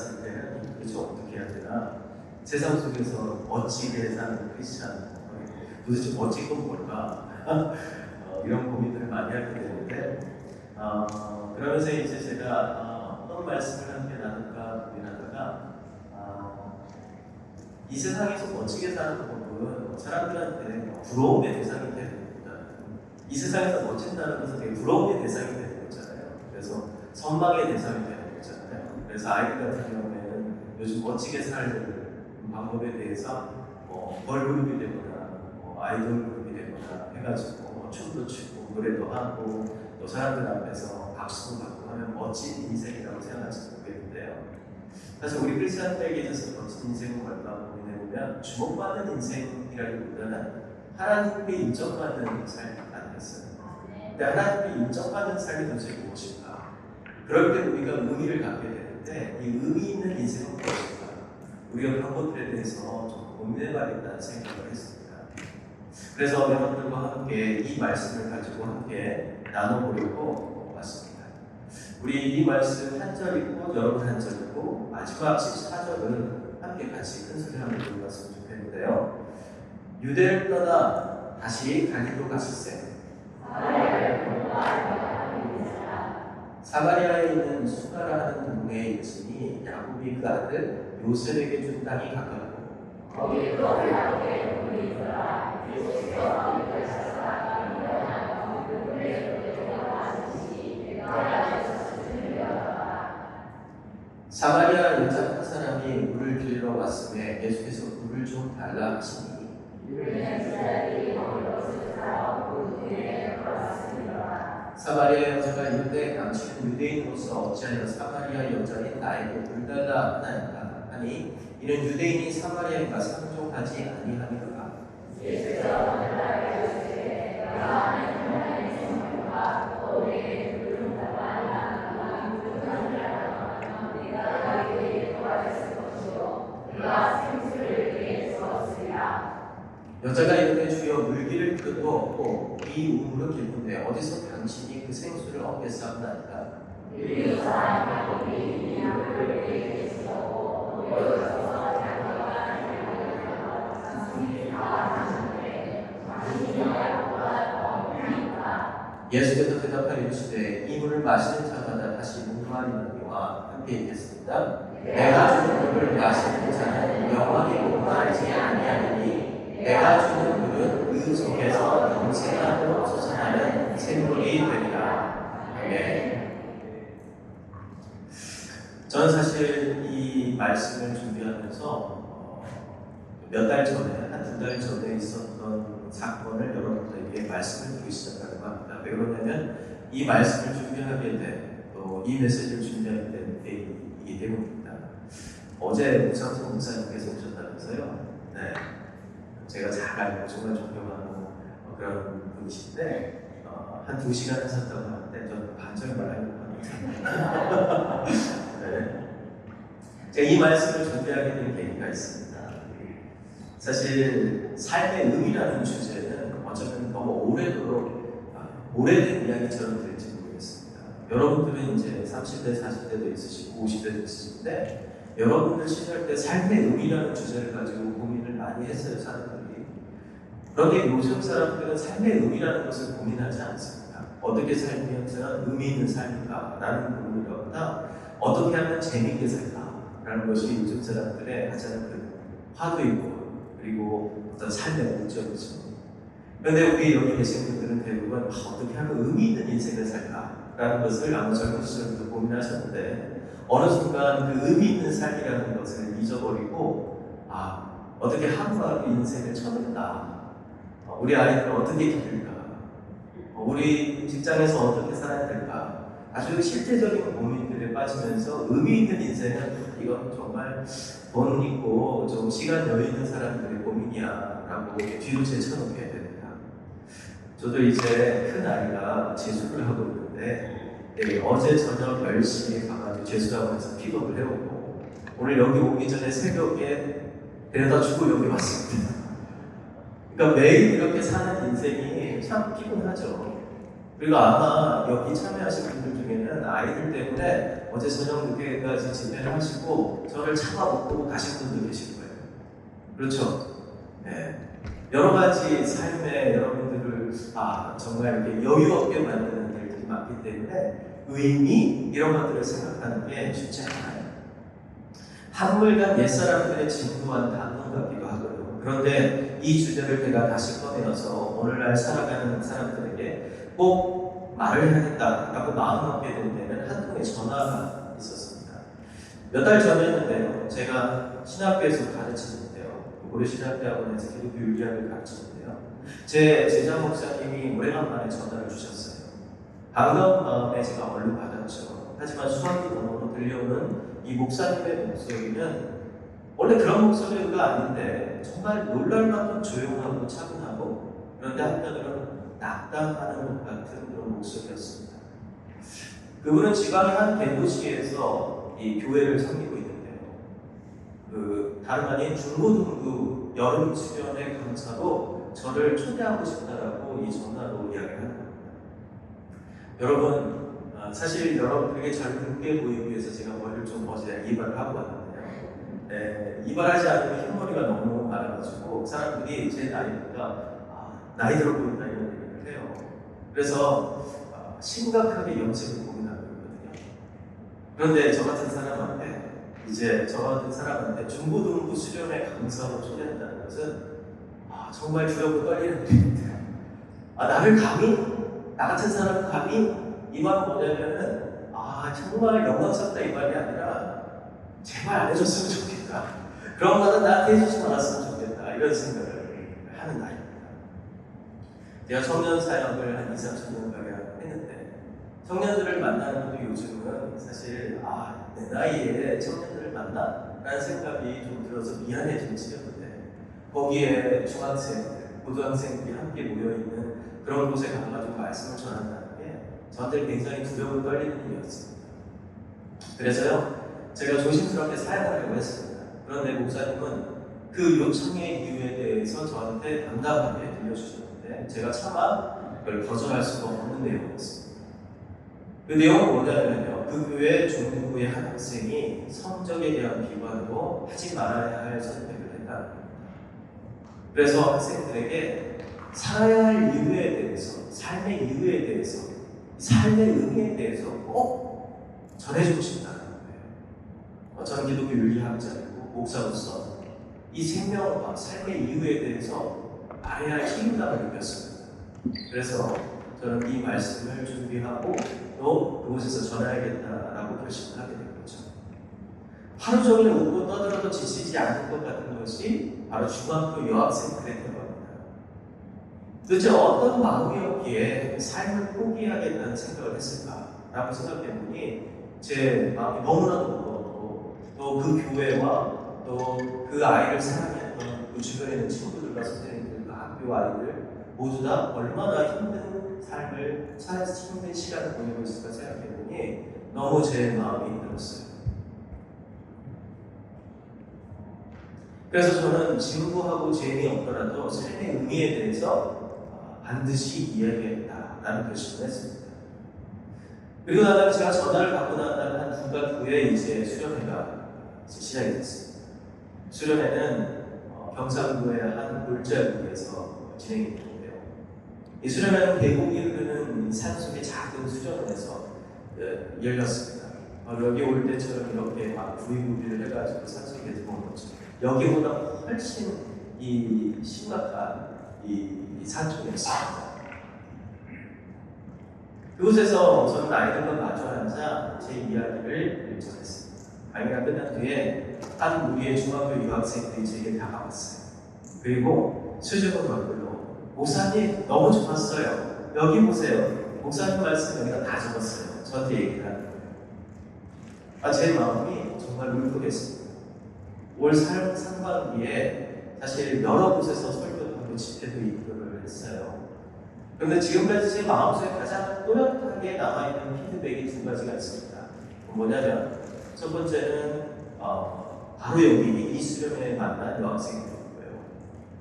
만났을 때는 도대체 어떻게 해야 되나, 세상 속에서 멋지게 사는 크리스찬, 도대체 멋진 건 뭘까? 이런 고민들을 많이 하게 되는데, 그러면서 이제 제가 어떤 말씀을 함께 나눌까 고민하다가, 이 세상에서 멋지게 사는 법은 사람들한테 부러움의 대상이 되는 것보다는, 이 세상에서 멋진다는 것은 되게 부러움의 대상이 되는 거잖아요. 그래서 선망의 대상이 되는 거잖아요. 그래서 아이들 같은 경우에는 요즘 멋지게 살는 방법에 대해서 걸그룹이 되거나 아이돌 그룹이 되거나 해가지고 춤도 추고 노래도 하고 또 사람들 앞에서 박수도 받고 하면 멋진 인생이라고 생각할지 모르겠는데요. 사실 우리 크리스천들에게 있어서 멋진 인생은 뭘까 고민해보면, 주목받는 인생이라기보다는 하나님께 인정받는 삶이 아니겠어요. 근데 하나님께 인정받는 삶이 도대체 무엇일까? 그럴 때 우리가 의미를 갖게 되는데, 이 의미 있는 인생은 무엇일까? 우리가 그런 것들에 대해서 좀 고민해봐야겠다는 생각을 했습니다. 그래서 여러분들과 함께 이 말씀을 가지고 함께 나눠보려고 왔습니다. 우리 이 말씀 한 절이고 여러분 한 절이고 마지막 14절은 함께 같이 큰 소리 한번 읽어봤으면 좋겠는데요. 유대를 떠나 다시 갈릴리로 갔을세. 사마리아에 있는 수가라는 동네에 있으니 야곱이 그 아들 요셉에게 준 땅이 가깝고 거기에 또 야곱의 동이 있더라. 사마리아 여자 한 사람이 물을 길러 왔음에 예수께서 물을 좀 달라 하시니 사마리아 여자가 이르되 당신은 유대인으로서 어찌하여 사마리아 여자인 나에게 물 달라 하나이까 하니 이는 유대인이 사마리아인과 상종하지 아니하니까. 여자가 이르되 주여 물기를 그릇도 없고 이 우물은 깊은데 어디서 당신이 그 생수를 얻겠사옵나이까. 예수께서 대답하여 이르시되 이 물을 마시는 자마다 다시 목마르느니와 함께 읽겠습니다. 내가 주는 물을 마시는 자는 영원히 목마르지 아니하리니 내가 주는 물은 그 속에서 영생하도록 솟아나는 샘물이 되리라. 아멘. 저는 사실 이 말씀을 준비하면서 몇 달 전에, 한 두 달 전에 있었던 사건을 여러분들에게 말씀을 드리기 시작하려고 합니다. 왜 그러냐면 이 말씀을 준비하게 된, 또 이 메시지를 준비하게 된 계기이기 때문입니다. 어제 무상성 목사님께서 오셨다면서요. 네. 제가 잘 알고 정말 존경하는 그런 분이신데 한 2시간 하셨다고 하는데 저는 반절 말하려고 합니다. 네. 제가 이 말씀을 준비하게 된 계기가 있습니다. 사실 삶의 의미라는 주제는 어쩌면 너무 오래된 이야기처럼 될지 모르겠습니다. 여러분들은 이제 30대, 40대도 있으시고 50대도 있으신데 여러분들 시절 때 삶의 의미라는 주제를 가지고 고민을 많이 했어요, 사람들이. 그런데 요즘 사람들은 삶의 의미라는 것을 고민하지 않습니다. 어떻게 살면서 의미 있는 삶인가? 라는 고민보다 어떻게 하면 재미있게 살까? 라는 것이 요즘 사람들의 가장 큰 화두이고 그리고 어떤 삶의 목적이죠. 그런데 우리 여기 계신 분들은 대부분 어떻게 하면 의미 있는 인생을 살까? 라는 것을 아마 젊은 시절부터 고민하셨는데 어느 순간 그 의미 있는 삶이라는 것을 잊어버리고 어떻게 하루하루 인생을 쳐낼까? 우리 아이들을 어떻게 기를까? 우리 직장에서 어떻게 살아야 될까? 아주 실제적인 고민들에 빠지면서 의미 있는 인생은 이건 정말 돈 있고 좀 시간 여유 있는 사람들의 고민이야 라고 뒤로 제쳐놓게 됩니다. 저도 이제 큰 아이가 재수를 하고 있는데 어제 저녁 10시에 가가지고 재수학원에서 픽업을 해오고 오늘 여기 오기 전에 새벽에 데려다 주고 여기 왔습니다. 그러니까 매일 이렇게 사는 인생이 참 피곤하죠. 그리고 아마 여기 참여하신 분들 중에는 아이들 때문에 어제 저녁 늦게까지 집회를 하시고 저를 참아먹고 가신 분도 계실 거예요. 그렇죠? 네. 여러 가지 삶에 여러분들을 정말 이렇게 여유 없게 만드는 일들이 많기 때문에 의미 이런 것들을 생각하는 게 쉽지 않아요. 한물간 옛사람들의 진부한 단론 같기도 하고요. 그런데 이 주제를 제가 다시 꺼내어서 오늘날 살아가는 사람들에게 꼭 말을 해야겠다라고 마음 먹게 된 데는 한 통의 전화가 있었습니다. 몇 달 전이었는데요. 제가 신학교에서 가르치는데요. 고려신학대학원에서 기독교 윤리학을 가르치는데요. 제 제자 목사님이 오래간만에 전화를 주셨어요. 반가운 마음에 제가 얼른 받았죠. 하지만 수화기 너머로 들려오는 이 목사님의 목소리는 원래 그런 목소리가 아닌데 정말 놀랄 만큼 조용하고 차분하고 그런데 한편으로는 낙담하는 것 같은 그런 목소리였습니다. 그분은 지방의 한 대도시에서 이 교회를 섬기고 있는데요. 다름 아닌 중고등부 여름 수련회 강사로 저를 초대하고 싶다라고 이 전화로 이야기를 하는 겁니다. 여러분, 사실 여러분들에게 잘 듣게 보이기 위해서 제가 머리를 좀 어제 이발을 하고 왔는데요. 네, 이발하지 않으면 흰머리가 너무 많아가지고 사람들이 제 나이보다 나이 들어 보인다 이런 얘기를 해요. 그래서 심각하게 염색을 고민하고 있거든요. 그런데 저 같은 사람한테 중고등부 수련회 강사로 초대한다는 것은 정말 두렵고 떨리는 일입니다. 나를 감히? 나 같은 사람은 감히? 이 말은 뭐냐면은 정말 영광스럽다 이 말이 아니라 제발 안 해줬으면 좋겠다. 그런 말은 나한테 해주지 말았으면 좋겠다. 이런 생각을 하는 나이입니다. 제가 청년 사역을 한 2, 30년 가량 했는데 청년들을 만나는 것도 요즘은 사실 내 나이에 청년들을 만나? 라는 생각이 좀 들어서 미안해지는 시절인데 거기에 중학생들, 고등학생들이 함께 모여있는 그런 곳에 가가지고 말씀을 전한다는 게 저한테 굉장히 두려워 떨리는 일이었습니다. 그래서요, 제가 조심스럽게 사용하려고 했습니다. 그런데 목사님은 그 요청의 이유에 대해서 저한테 당당하게 들려주셨는데 제가 차마 그걸 거절할 수가 없는 내용이었습니다. 그 내용은 뭐냐면요, 그 교회 중등부의 한 학생이 성적에 대한 비관으로 하지 말아야 할 선택을 했다는 겁니다. 그래서 학생들에게 살아야 할 이유에 대해서, 삶의 이유에 대해서, 삶의 의미에 대해서 꼭 전해주고 싶다는 거예요. 저는 기독교 윤리학자이고 목사로서 이 생명과 삶의 이유에 대해서 말해야 할 책임감을 느꼈습니다. 그래서 저는 이 말씀을 준비하고 또 그곳에서 전해야겠다라고 결심을 하게 된 거죠. 하루 종일 웃고 떠들어도 지치지 않을 것 같은 것이 바로 중학교 여학생들의 대화입니다. 도대체 어떤 마음이었기에 삶을 포기하겠다는 생각을 했을까라고 생각해보니 제 마음이 너무나도 무거웠고 또 그 교회와 또 그 아이를 사랑했던 그 주변에 있는 친구들과 선생님들, 그 학교 아이들 모두 다 얼마나 힘든 삶을 힘든 시간을 보내고 있을까 생각해보니 너무 제 마음이 힘들었어요. 그래서 저는 진부하고 재미없더라도 삶의 의미에 대해서 반드시 이야기하겠다라는 결심을 했습니다. 그리고 나서 제가 전화를 받고 난 다음에 한 2달 후에 이제 수련회가 시작이 됐습니다. 수련회는 경상도의 한 골짜기에서 진행이 되는데요. 이 수련회는 계곡이 흐르는 산속의 작은 수련원에서 열렸습니다. 여기 올 때처럼 이렇게 막 구비구비를 해가지고 산속에 들어온 거죠. 여기보다 훨씬 이 심각한 이 산속이었습니다. 그곳에서 저는 아이들과 마주 앉아 제 이야기를 전했습니다. 강의가 끝난 뒤에 한 무리의 중학교 유학생들이 제게 다가왔어요. 그리고 수줍은 얼굴로 목사님 너무 좋았어요. 여기 보세요. 목사님 말씀 여기다 다 적었어요. 저한테 얘기를 하는 거예요. 제 마음이 정말 울컥했습니다. 올 상반기에 사실 여러 곳에서 설교도 하고 집회도 이끌을 했어요. 그런데 지금까지 제 마음속에 가장 또렷하게 남아있는 피드백이 2가지가 있습니다. 뭐냐면 첫 번째는 바로 여기 이 수련회에 만난 여학생들이고요.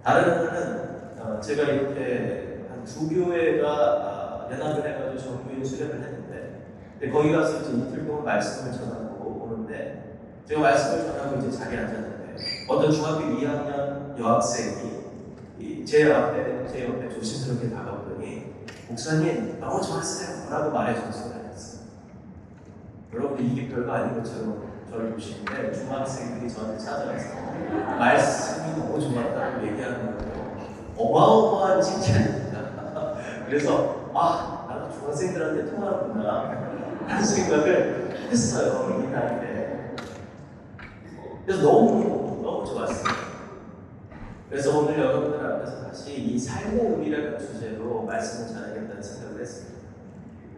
다른 하나는 제가 이렇게 한 2교회가 제가 연합을 해가지고 정부인 수련을 했는데, 근데 거기 가서 이제 이틀 동안 말씀을 전하고 오는데, 제가 말씀을 전하고 이제 자리에 앉았는데, 어떤 중학교 2학년 여학생이 제 옆에 조심스럽게 다가오더니, 목사님 너무 좋았어요 라고 말해주는 순간이었어요. 여러분들 이게 별거 아닌 것처럼 저를 보시는데, 중학생들이 저한테 찾아와서 말씀이 너무 좋았다고 얘기하는 거예요. 어마어마한 칭찬입니다. 그래서 나도 중학생들한테 통하는구나 하는 생각을 했어요, 이 나이에. 그래서 너무 좋았어요. 그래서 오늘 여러분들 앞에서 다시 이 삶의 의미라는 주제로 말씀을 전하겠다는 생각을 했습니다.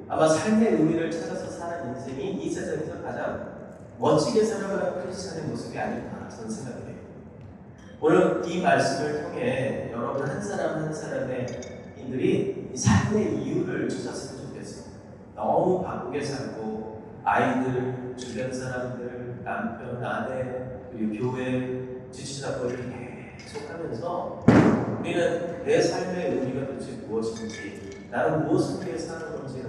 아마 삶의 의미를 찾아서 사는 인생이 이 세상에서 가장 멋지게 살아가는 크리스찬의 모습이 아닐까 저는 생각해요. 오늘 이 말씀을 통해 여러분 한 사람 한 사람의 인들이 이 삶의 이유를 찾았으면 좋겠어요. 너무 바쁘게 살고 아이들, 주변 사람들, 남편, 아내, 그리고 교회, 지치자거리를 계속 하면서 우리는 내 삶의 의미가 도대체 무엇인지, 나는 무엇을 위해 사는 건지,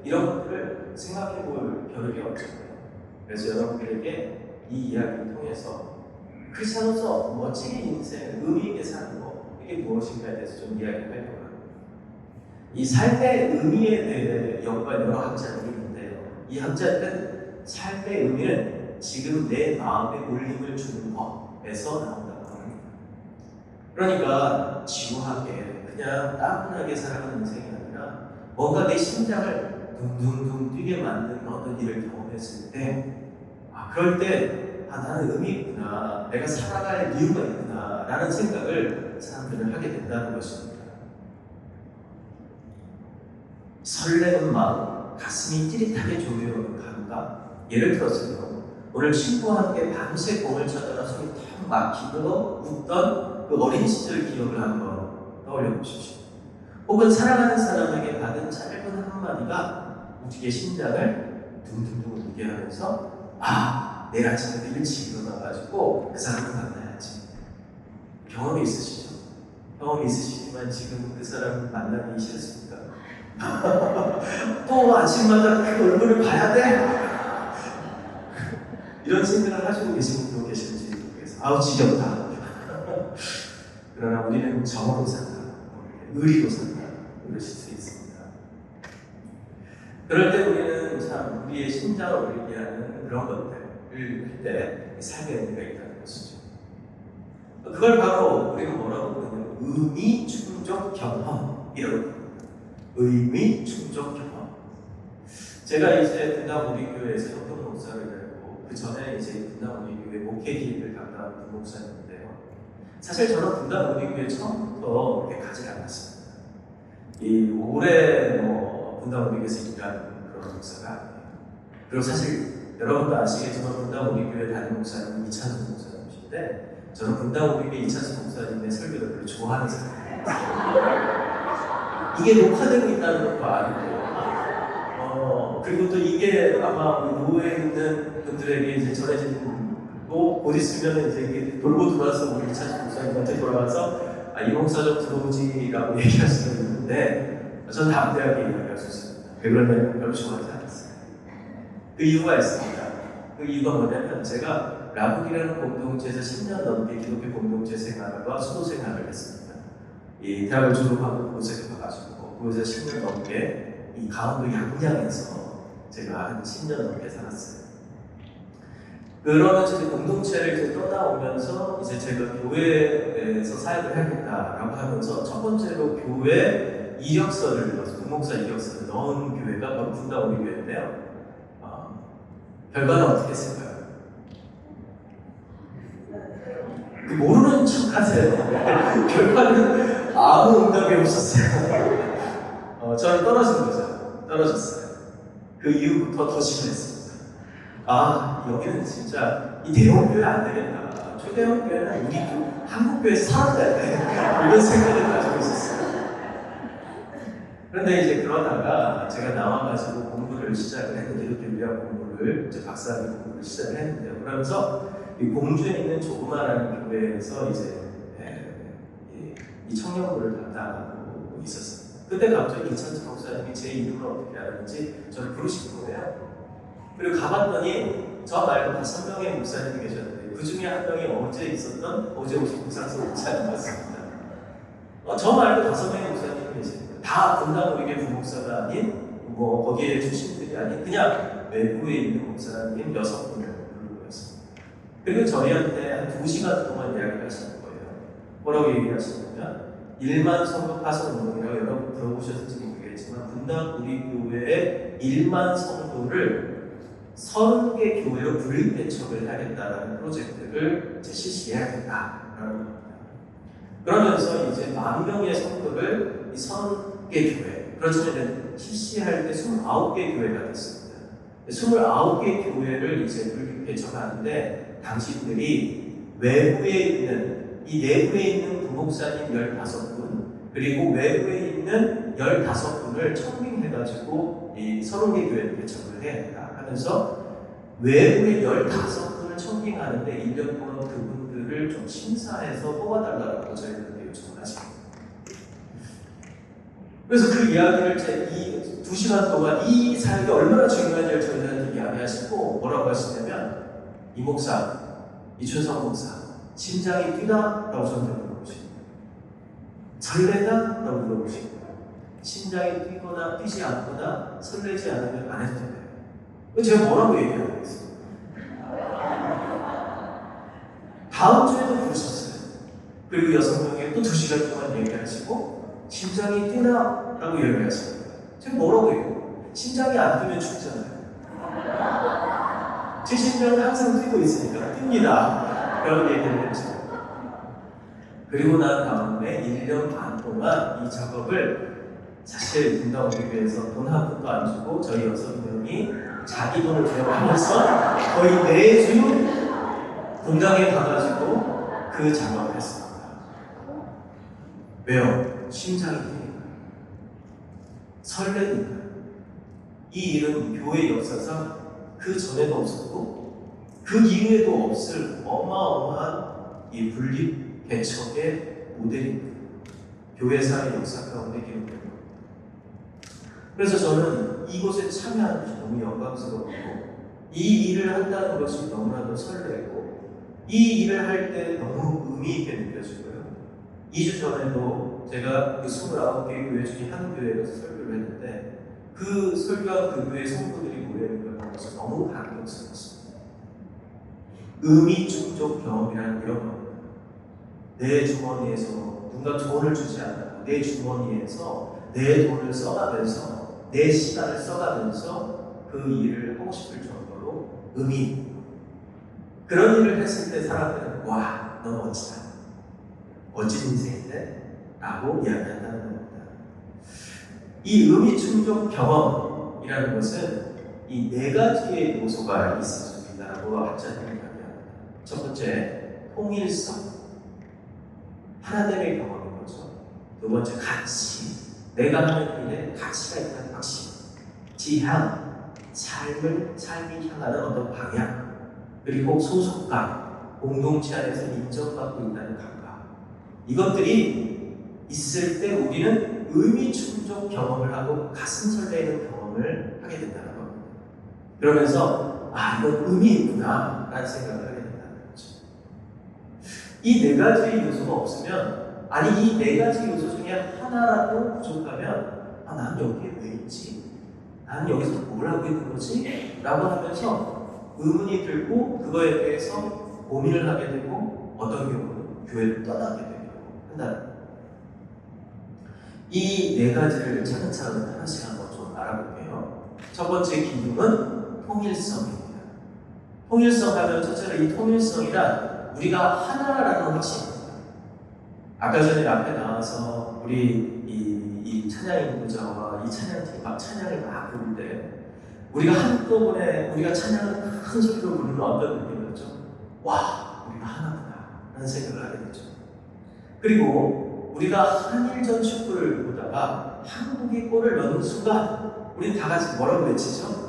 이런 것들을 생각해 볼 겨를이 없잖아요. 그래서 여러분들에게 이 이야기를 통해서 크리스찬으로서 멋지게 인생을 의미 있게 사는 것, 이게 무엇인가에 대해서 좀 이야기를 하려고 합니다. 이 삶의 의미에 대해 연구한 여러 학자들이 있는데요. 이 학자들은 삶의 의미는 지금 내 마음에 울림을 주는 것에서 나온다고 합니다. 그러니까 지루하게 그냥 따분하게 살아가는 인생이 아니라 뭔가 내 심장을 둥둥둥 뛰게 만드는 어떤 일을 경험했을 때, 그럴 때 나는 의미 있구나, 내가 살아갈 이유가 있구나 라는 생각을 사람들은 하게 된다는 것입니다. 설레는 마음, 가슴이 찌릿하게 조여오는 감각. 예를 들어서요, 오늘 친구와 함께 밤새 공을 쳐다가 손이 탁 막히고 웃던 그 어린 시절 기억을 한번 떠올려 보십시오. 혹은 사랑하는 사람에게 받은 짧은 한마디가 우리의 심장을 둥둥둥 울게 하면서 내일 아침에 일찍 일어나가지고 그 사람을 만나야지. 경험이 있으시죠? 경험이 있으시지만 지금 그 사람을 만나기 싫습니까? 또 아침마다 그 얼굴을 봐야 돼? 이런 생각을 하시고 계신 분도 계실지 모르겠어요. 지겹다. 그러나 우리는 정으로 산다, 의리로 산다, 그러실 수 있습니다. 그럴 때 우리는 참 우리의 심장을 울리게 하는 그런 것들을 할 때 삶의 의미가 있다는 것이죠. 그걸 바로 우리가 뭐라고 부르냐면 의미 충족 경험이라고 부릅니다. 의미 충족 경험. 제가 이제 분당 우리교회에서 협동 목사를 했고, 그 전에 이제 분당 우리교회 목회기를 담당한 목사였는데요. 사실 저는 분당 우리교회 처음부터 그렇게 가지 않았습니다. 올해 분당 우리교회에서 일하는 그런 목사가 아니에요. 그리고 사실 여러분도 아시겠지만 분당 우리교회 담임 목사님은 이찬수 목사님이신데, 저는 분당 우리교회 이찬수 목사님의 설교를 별로 좋아하는 사람이에요. 이게 녹화되고 있다는 것도 알고, 그리고 또 이게 아마 노예에 있는 분들에게 이제 전해지고, 곧 있으면 이제 이게 돌고 돌아서 우리 이찬수 목사님한테 돌아가서 이 목사 좀 들어오지라고 얘기할 수도 있는데, 저는 담대하게 얘기할 수 있습니다. 왜 그러냐면 별로 좋아하지 않았어요. 그 이유가 있습니다. 그 이유가 뭐냐면 제가 라북이라는 공동체에서 10년 넘게 기독교 공동체 생활과 수도 생활을 했습니다. 이 대학을 졸업하고 그곳에 가가지고 그곳에서 10년 넘게 이 강원도 양양에서 제가 한 10년 넘게 살았어요. 그러면서 이제 공동체를 이제 떠나오면서 이제 제가 교회에서 사역을 해야겠다라고 하면서 첫 번째로 교회 이력서를 넣어서 부목사 이력서를 넣은 교회가 바로 분당 우리 교회인데요. 결과는 어떻게 했을까요? 모르는 척 하세요. 결과는 아무 응답이 없었어요. 저는 떨어진 거죠. 떨어졌어요. 그 이후부터 더 심했습니다. 여기는 진짜 이 대형교회 안 되겠다. 초대형교회는 우리 한국교회에서 살아야 돼. 이런 생각을 가지고 있었어요. 그런데 이제 그러다가 제가 나와가지고 공부를 시작을 했는데, 기독교 유학 공부를, 이제 박사학위 공부를 시작을 했는데요. 그러면서 이 공주에 있는 조그마한 교회에서 이제 이 청년부를 담당하고 있었습니다. 그때 갑자기 이찬수 목사님이 제 이름을 어떻게 알았는지 저를 부르신 거예요. 그리고 가봤더니 저 말고 5명의 목사님이 계셨는데 그 중에 한 명이 어제 있었던 어제 오신 부산서 목사님이었습니다. 저 말고 5명의 목사님이 계십니다. 다 분당 우리교회 부목사가 아닌 뭐 거기에 출신들이 아닌 그냥 외부에 있는 목사님 6분을 부르고 있습니다. 그리고 저희한테 한 2시간 동안 이야기를 하시는 거예요. 뭐라고 얘기하시냐면 1만 성도 파송운동이라고 여러분 들어보셨을지 모르겠지만 분당 우리 교회의 1만 성도를 30개 교회로 분립개척을 하겠다라는 프로젝트를 이제 실시해야겠다라는 겁니다. 그러면서 이제 10,000명의 성도를 이 30개 교회, 그렇지만 실시할 때 29개 교회가 됐습니다. 29개 교회를 이제 분립개척하는데 당신들이 외부에 있는 이 내부에 있는 부목사님 15분 그리고 외부에 있는 15분을 청빙해가지고 이 30개 교회를 개척을 해야 한다 하면서 외부의 15분을 청빙하는데 1년 동안 그분들을 좀 심사해서 뽑아달라고 저희들한테 요청을 하십니다. 그래서 그 이야기를 이 2시간 동안 이 사역이 얼마나 중요한지를 저희들한테 이야기하시고 뭐라고 하시냐면 이 목사, 이춘성 목사 심장이 뛰나? 라고 저한테 물어보십니다. 설레나? 라고 물어보십니다. 심장이 뛰거나 뛰지 않거나 설레지 않으면 안 해도 돼요. 제가 뭐라고 얘기하겠어요? 다음 주에도 부르셨어요. 그리고 6명에 또 2시간 동안 얘기하시고 심장이 뛰나? 라고 얘기하십니다. 제가 뭐라고 얘기해요? 심장이 안 뛰면 죽잖아요. 제 심장은 항상 뛰고 있으니까 뜁니다. 그런 얘기를 했죠. 그리고 난 다음에 1년 반 동안 이 작업을 사실 분당 우리교회에서 돈 한 푼도 안 주고 저희 6명이 자기 돈을 부여하면서 거의 매주 분당에 가가지고 그 작업을 했습니다. 왜요? 심장이 뛰니까. 설레니까. 이 일은 교회 역사상 그 전에도 없었고 그 이후에도 없을 어마어마한 이 분립 개척의 모델입니다. 교회사의 역사 가운데 기록된 겁니다. 그래서 저는 이곳에 참여하는 것이 너무 영광스럽고 이 일을 한다는 것이 너무나도 설레고 이 일을 할 때 너무 의미 있게 느껴지고요. 2주 전에도 제가 그 29개 교회 중에 한 교회에서 설교를 했는데 그 설교한 그 교회 성도들이 모여있는 걸 보면서 너무 감격스러웠습니다. 의미 충족 경험이라는 이런 겁니다. 내 주머니에서 누가 돈을 주지 않아도 내 주머니에서 내 돈을 써가면서 내 시간을 써가면서 그 일을 하고 싶을 정도로 의미 그런 일을 했을 때 사람들은 와, 너 멋지다. 멋진 인생인데? 라고 이야기한다는 겁니다. 이 의미 충족 경험이라는 것은 이 4가지의 요소가 있을 수 있다고 학자들이 이야기합니다. 첫 번째, 통일성. 하나됨의 경험인 거죠. 두 번째, 가치. 내가 하는 일에 가치가 있다는 확신. 지향. 삶이 향하는 어떤 방향. 그리고 소속감. 공동체 안에서 인정받고 있다는 감각. 이것들이 있을 때 우리는 의미 충족 경험을 하고 가슴 설레는 경험을 하게 된다는 겁니다. 그러면서 이건 의미 있구나 라는 생각을 하게 된다는 거죠. 이 4가지 요소가 없으면 이 4가지 요소 중에 하나라도 부족하면 난 여기에 왜 있지? 나는 여기서 뭘 하고 있는 거지? 라고 하면서 의문이 들고 그거에 대해서 고민을 하게 되고 어떤 경우는 교회를 떠나게 되기도 한다는 거예요. 이 4가지를 차근차근 하나씩 한번 좀 알아볼게요. 첫 번째 기둥은 통일성입니다. 통일성 하면 첫째로 이 통일성이란 우리가 하나라는 확신입니다. 아까 전에 앞에 나와서 우리 이 찬양 인도자와 이 찬양팀이 막 찬양을 막 부를 때 우리가 한꺼번에 우리가 찬양을 큰 소리로 부르는 어떤 느낌이었죠? 와, 우리가 하나구나 라는 생각을 하게 되죠. 그리고 우리가 한일전 축구를 보다가 한국이 골을 넣는 순간 우리는 다 같이 뭐라고 외치죠?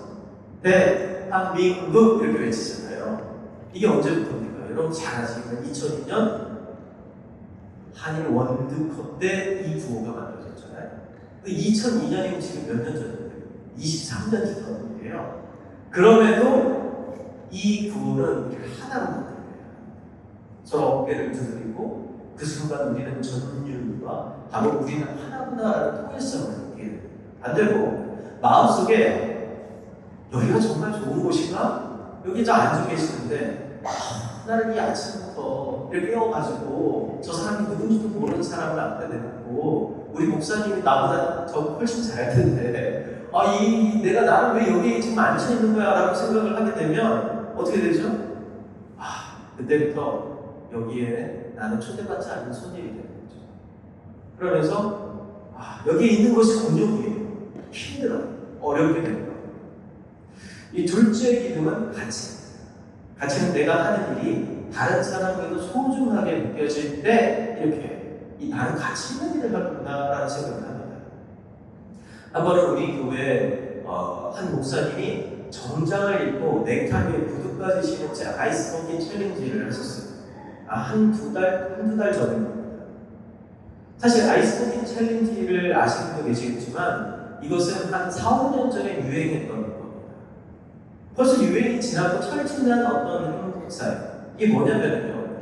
대한민국 이렇게 외치잖아요. 이게 언제부터입니까? 여러분 잘 아시는 2002년 한일 월드컵 때 이 구호가 만들어졌잖아요. 2002년이면 지금 몇 년 전인데요? 23년 전 일이에요. 그럼에도 이 부부는 하나로 만든 거예요. 서로 어깨를 두드리고 그 순간 우리는 전율과 바로 우리는 하나구나라는 통일성을 느끼게 돼요. 반대로 마음속에 여기가 정말 좋은 곳인가? 여기 저 앉아 계시는데 나는 이 아침부터 이렇게 깨워가지고 저 사람이 누군지도 모르는 사람을 앞에 내놓고 우리 목사님이 나보다 저 훨씬 잘할 텐데 내가 나는 왜 여기 지금 앉아 있는 거야? 라고 생각을 하게 되면 어떻게 되죠? 그때부터 여기에 나는 초대받지 않는 손님이 되는 거죠. 그러면서 여기에 있는 것이 곤욕이에요. 힘들어요. 어렵게 됩니다. 이 둘째 기둥은 가치. 가치는 내가 하는 일이 다른 사람에게도 소중하게 느껴질 때 이렇게 나는 가치 있는 일을 하구나라는 생각을 합니다. 한 번은 우리 교회 한 목사님이 정장을 입고 넥타이에 구두까지 신은 채 아이스버킷 챌린지를 하셨어요. 한두 달 전입니다. 사실 아이스버킷 챌린지를 아시는 분도 계시겠지만 이것은 한 4, 5년 전에 유행했던 겁니다. 벌써 유행이 지나고 철진한 어떤 행사예요. 이게 뭐냐면요.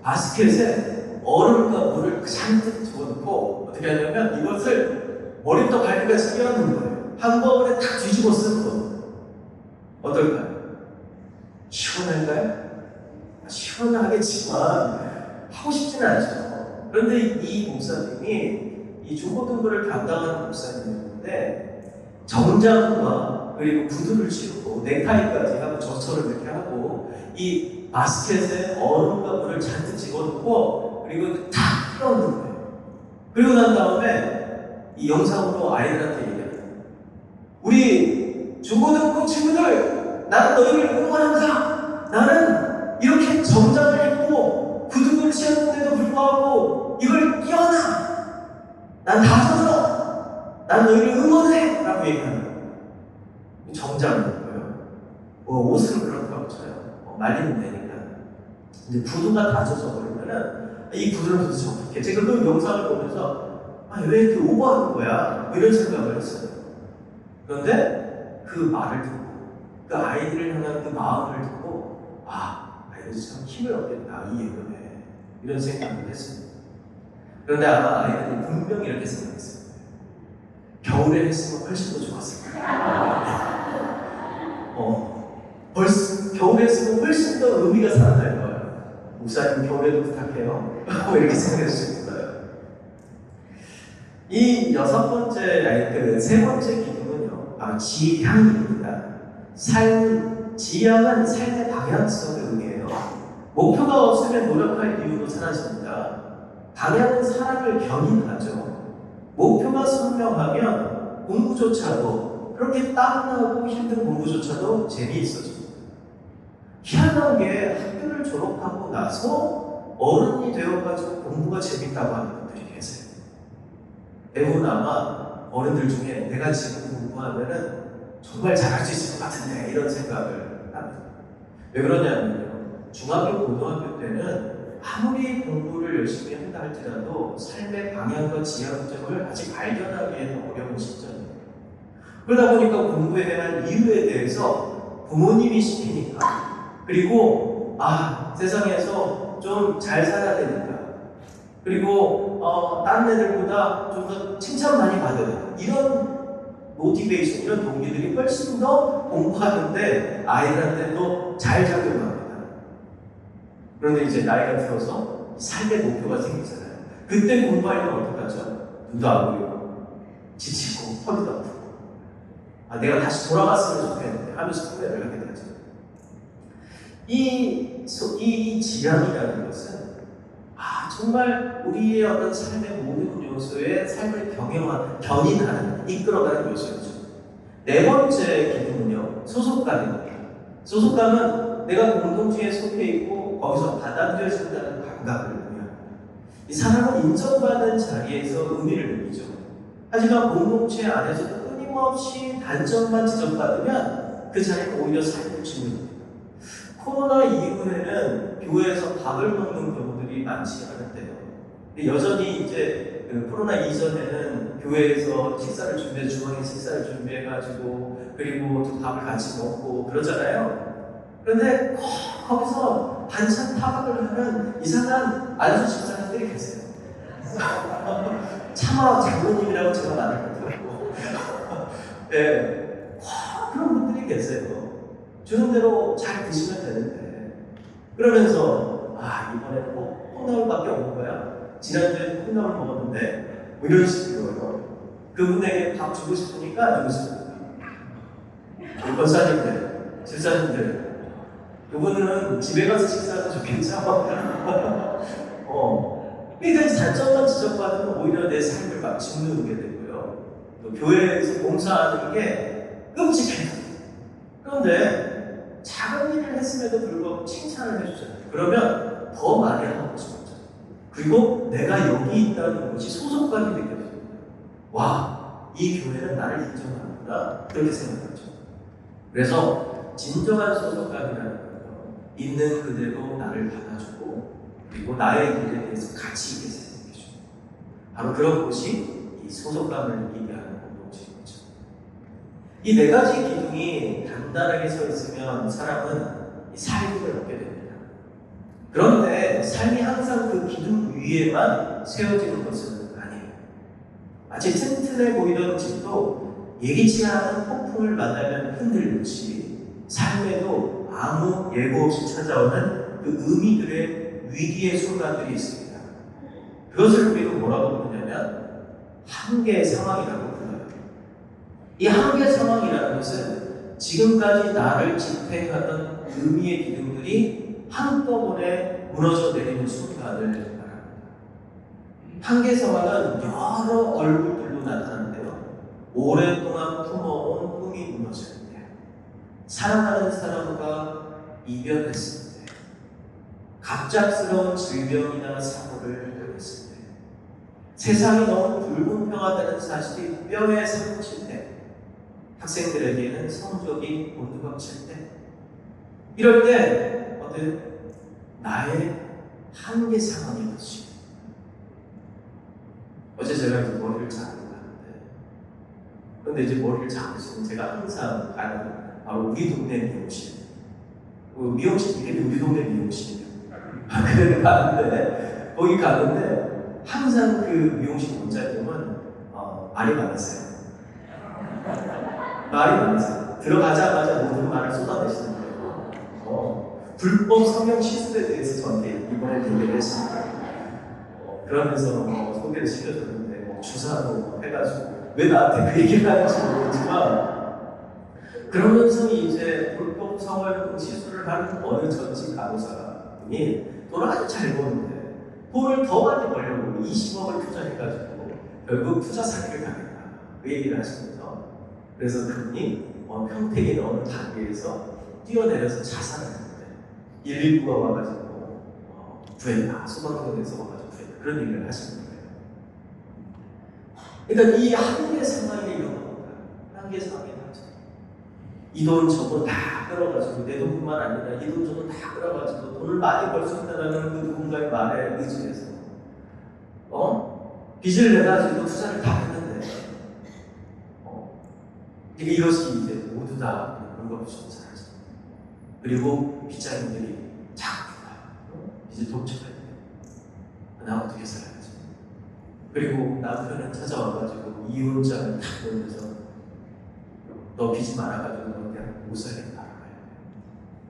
바스켓에 얼음과 물을 잔뜩 집어넣고 어떻게 하냐면 이것을 머리부터 발끝까지 끼얹는 거예요. 한꺼번에 탁 뒤집어 쓰는 거예요. 어떨까요? 시원할까요? 시원하겠지만 하고 싶지는 않죠. 그런데 이 목사님이 이 중고등부를 담당하는 목사님이었는데 정장과 그리고 구두를 신고 넥타이까지 하고 저처럼 이렇게 하고 이 바스켓에 얼음과 물을 잔뜩 집어넣고 그리고 탁 끼얹는 거예요. 그리고 난 다음에 이 영상으로 아이들한테 얘기합니다. 우리 중고등부 친구들, 나는 너희를 응원한다. 나는 이렇게 정장을 입고 구두를 신었는데도 불구하고 이걸 끼워놔. 난 다 젖어. 난 너희를 응원해. 라고 얘기하는 거예요. 정장을 입고요. 옷은 그렇다고 쳐요. 말리면 되니까. 근데 구두가 다 젖어버리면은 이 구두는 도대체 어떻게? 제가 그 영상을 보면서 왜 이렇게 오버하는 거야? 이런 생각을 했어요. 그런데 그 말을 듣고 그 아이들을 향한 그 마음을 듣고 아이들이 참 힘을 얻겠다 이 예언에 이런 생각을 했습니다. 그런데 아마 아이들이 분명히 이렇게 생각했습니다. 겨울에 했으면 훨씬 더 좋았을 거예요. 겨울에 했으면 훨씬 더 의미가 살아날 거예요. 목사님 겨울에도 부탁해요. 이렇게 생각했을 거예요. 이 세 번째 기둥은요, 바로 지향입니다. 지향은 삶의 방향성을 의미해요. 목표가 없으면 노력할 이유도 사라집니다. 방향은 사람을 견인하죠. 목표가 선명하면 공부조차도 그렇게 땀나고 힘든 공부조차도 재미있어집니다. 희한한 게 학교를 졸업하고 나서 어른이 되어가지고 공부가 재밌다고 하는 분들이 계세요. 대부분 아마 어른들 중에 내가 지금 공부하면은 정말 잘할 수 있을 것 같은데 이런 생각을 합니다. 왜 그러냐면요. 중학교, 고등학교 때는 아무리 공부를 열심히 한다 할지라도 삶의 방향과 지향점을 아직 발견하기에는 어려운 시점이에요. 그러다 보니까 공부에 대한 이유에 대해서 부모님이 시키니까 그리고 세상에서 좀 잘 살아야 되니까 그리고 다른 애들보다 좀 더 칭찬 많이 받아야 된다. 이런 모티베이션, 이런 동기들이 훨씬 더 공부하는데 아이들한테도 잘 작용합니다. 그런데 이제 나이가 들어서 삶의 목표가 생기잖아요. 그때 공부하려면 어떡하죠? 눈도 안 보이고 지치고 허리도 아프고 내가 다시 돌아갔으면 좋겠는데 하면서 후회를 하게 되죠. 이 지향이라는 것은 정말 우리의 어떤 삶의 모든 요소에 삶을 견인하는, 이끌어가는 요소이죠. 네 번째 기둥은요, 소속감입니다. 소속감은 내가 공동체에 속해 있고 거기서 받아들여진다는 감각을 의미합니다. 이 사람은 인정받는 자리에서 의미를 느끼죠. 하지만 공동체 안에서도 끊임없이 단점만 지적받으면 그 자리는 오히려 삶을 짓는 코로나 이후에는 교회에서 밥을 먹는 경우들이 많지 않은데요. 여전히 이제 그 코로나 이전에는 교회에서 식사를 준비해 주방에 식사를 준비해가지고 그리고 또 밥을 같이 먹고 그러잖아요. 그런데 거기서 반찬 타박을 하는 이상한 안수 집사님들이 계세요. 차마 장로님이라고 제가 말을 못하고 네, 그런 분들이 계세요. 주는 대로 잘 드시면 되는데 그러면서 이번에는 콩나물밖에 없는 거야. 지난주에 콩나물 먹었는데 뭐 이런 식으로 그분에게 밥 주고 싶으니까 주고 싶어요. 권사님들, 집사님들 그분은 집에 가서 식사하면 좋겠죠? 그러니까 단점만 지적받으면 오히려 내 삶을 막 짓누르게 되고요. 또 교회에서 봉사하는 게 끔찍해요. 그런데 작은 일을 했음에도 불구하고 칭찬을 해주잖아요. 그러면 더 많이 하고 싶어요. 그리고 내가 여기 있다는 것이 소속감이 느껴져요. 와, 이 교회는 나를 인정하는구나. 그렇게 생각하죠. 그래서 진정한 소속감이라는 건 있는 그대로 나를 받아주고 그리고 나의 길에 대해서 가치 있게 생각해주고 바로 그런 것이 이 소속감을 느끼게 하는 공동체이죠. 이 네 가지 기둥이 단단하게 서 있으면 사람은 이 삶을 얻게 됩니다. 그런데 삶이 항상 그 기둥 위에만 세워지는 것은 아니에요. 마치 튼튼해 보이던 집도 예기치 않은 폭풍을 만나면 흔들듯이 삶에도 아무 예고 없이 찾아오는 그 의미들의 위기의 순간들이 있습니다. 그것을 우리는 뭐라고 부르냐면 한계 상황이라고 불러요. 이 한계 상황이라는 것은 지금까지 나를 지탱하던 의미의 기둥들이 한꺼번에 무너져 내리는 순간을 말합니다. 한계 상황은 여러 얼굴들로 나타나는데요. 오랫동안 품어온 꿈이 무너질 때, 사랑하는 사람과 이별했을 때, 갑작스러운 질병이나 사고를 당했을 때, 세상이 너무 불공평하다는 사실이 뼈에 사무칠 때, 학생들에게는 성적이 곤두박질 때, 이럴 때 어떤 나의 한계 상황이 것이. 어제 제가 이제 머리를 자르고 갔는데, 그런데 이제 머리를 자르시면 제가 항상 가는 바로 우리 동네 미용실. 미용실 이름이 우리 동네 미용실이에요. 그래서 가는데 거기 가는데 항상 그 미용실 원장님은 말이 많으세요. 말이 많으세요. 들어가자마자 모든 말을 쏟아내시는 거예요. 불법 성형 시술에 대해서 저한테 이번에 얘기를 했습니다. 그러면서 소개를 시켜줬는데 주사로 해가지고 왜 나한테 그 얘기를 하는지 모르겠지만 그러면서 이제 불법 성형 시술을 하는 어느 전직 간호사분이 돈을 아주 잘 버는데 돈을 더 많이 벌려고 20억을 투자해가지고 결국 투자 사기를 당했다. 그 얘기를 하시면서 그래서 그분이 평택의 어느 단계에서 뛰어내려서 자살을 했는데 119가 와가지고 구했다. 소방서에서 와가지고 구했다. 그런 얘기를 하시는 거예요. 그러니까 이 한계 상황이 이런 겁니다. 한계 상황이 나죠. 이 돈 저돈 다 끌어가지고 내 돈뿐만 아니라 이 돈 저돈 다 끌어가지고 돈을 많이 벌 수 있다는 그 누군가의 말에 의지해서 빚을 내가지고 투자를 다 했는데 이것이 이제 모두 다 그런 것이 사라져. 그리고 빚자님들이 자꾸 이제 도착할 때 나 어떻게 살아야지. 그리고 남편은 찾아와가지고 이혼장을 탁 보면서 너 빚이 많아가지고 너 그냥 못 살겠다.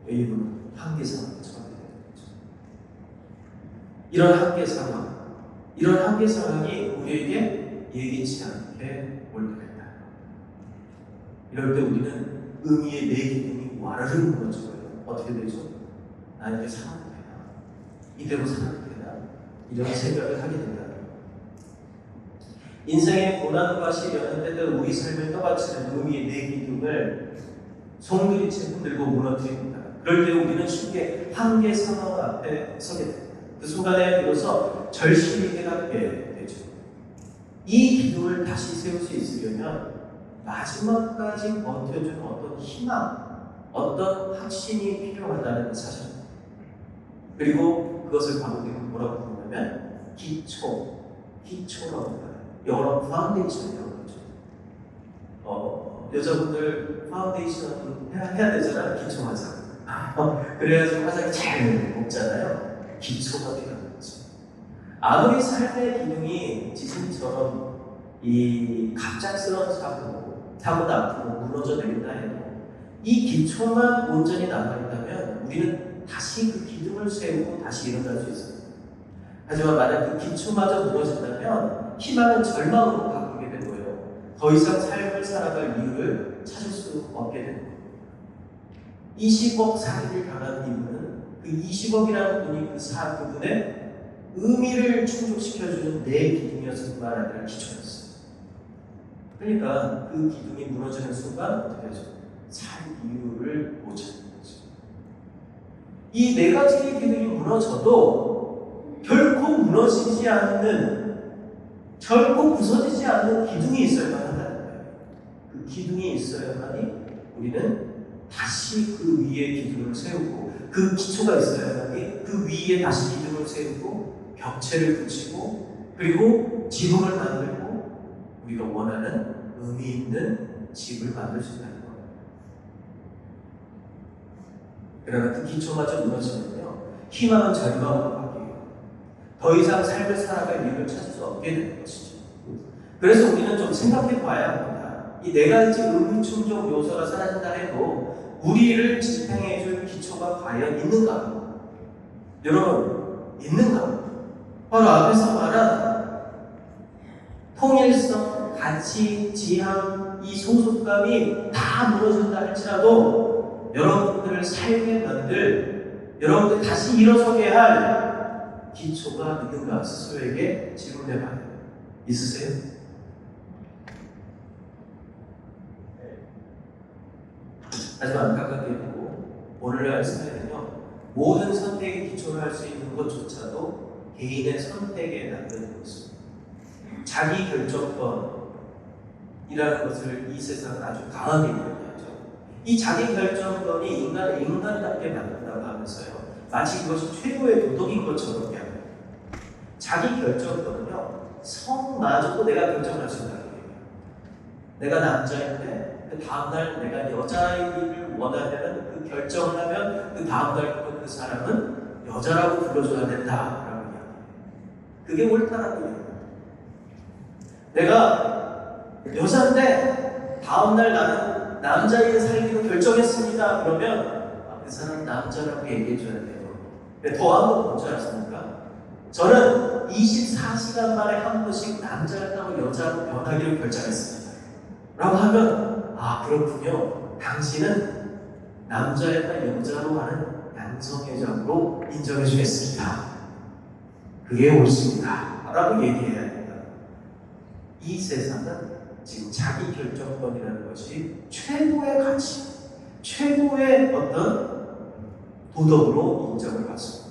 이분은 한계 상황에 처하게 되는 거죠. 이런 한계 상황이 우리에게 예기치 않게 올 때가 있다. 이럴 때 우리는 의미의 내 기둥이 와르르 무너져요. 어떻게 되죠? 나 이렇게 살아도 되나? 이대로 살아도 되나? 이런 생각을 하게 된다. 인생의 고난과 시련은 때때로 우리 삶을 떠받치는 의미의 내 기둥을 송두리째 흔들고 무너뜨립니다. 그럴 때 우리는 쉽게 한계 상황 앞에 서게 됩니다. 그 순간에 비로소 절실히 깨닫게 되죠. 이 기둥을 다시 세울 수 있으려면 마지막까지 버텨주는 어떤 희망, 어떤 확신이 필요하다는 사실입니다. 그리고 그것을 바로 뭐라고 부르냐면 기초, 기초라고 봐요. 영어로 파운데이션이라고 하죠. 여자분들 파운데이션 해야 되잖아요. 기초 화장. 그래야지 화장이 잘 먹잖아요. 기초가 필요한 거죠. 아무리 삶의 기둥이 지진처럼 이 갑작스러운 사고나 아프고 무너져 내린다 해도 이 기초만 온전히 남아있다면 우리는 다시 그 기둥을 세우고 다시 일어날 수 있습니다. 하지만 만약 그 기초마저 무너진다면 희망은 절망으로 바꾸게 된 거예요. 더 이상 삶을 살아갈 이유를 찾을 수 없게 된 거예요. 20억 사기를 당한 이유는 그 20억이라는 분이 그분의 의미를 충족시켜주는 내 기둥이었을 뿐만 아니라 기초였어요. 그러니까 그 기둥이 무너지는 순간 어떻게 하죠? 살 이유를 못 찾는 거죠. 이 네 가지의 기둥이 무너져도 결코 무너지지 않는, 결코 부서지지 않는 기둥이 있어야만 한다는 거예요. 그 기둥이 있어야만이 우리는 다시 그 위에 기둥을 세우고, 그 기초가 있어야만이 그 위에 다시 기둥을 세우고 벽체를 붙이고 그리고 지붕을 만들고 우리가 원하는 의미 있는 집을 만들 수 있다는 거예요. 그러나 그 기초마저 무너지면요, 희망은 절망으로 바뀌고 더 이상 삶을 살아갈 이유를 찾을 수 없게 되는 것이죠. 그래서 우리는 좀 생각해 봐야 합니다. 이 네 가지 의미 충족 요소가 사라진다 해도 우리를 지탱해 줄 기초가 과연 있는가? 여러분, 있는가? 바로 앞에서 말한 통일성, 가치, 지향, 이 소속감이 다 무너진다 할지라도 여러분들을 살게 만들, 여러분들 다시 일어서게 할 기초가 있는가 스스로에게 질문해봐요. 있으세요? 하지만 안타깝게도 오늘날 말씀에는요, 모든 선택의 기초를 할 수 있는 것조차도 개인의 선택에 남는 것입니다. 자기 결정권이라는 것을 이 세상은 아주 강하게 이야기하죠. 이 자기 결정권이 인간을 인간답게 만든다고 하면서요, 마치 그것이 최고의 도덕인 것처럼 이야기합니다. 자기 결정권은요, 성마저도 내가 결정할 수 있다는 얘기예요. 내가 남자인데 그 다음날 내가 여자이기를 원하면 그 결정을 하면 그 다음날부터 그 사람은 여자라고 불러줘야 된다라고 이야기해요. 그게 옳다라고 이야기해요. 내가 여자인데 다음날 나는 남자인 살기로 결정했습니다. 그러면 그 사람 남자라고 얘기해줘야 돼요. 더한 건 뭔지 아십니까? 저는 24시간 만에 한 번씩 남자였다고 여자로 변하기로 결정했습니다. 라고 하면 그렇군요. 당신은 남자였다 여자로 하는 양성애자로 인정해 주겠습니다. 그게 옳습니다. 라고 얘기해야 합니다. 이 세상은 지금 자기 결정권이라는 것이 최고의 가치, 최고의 어떤 도덕으로 인정을 받습니다.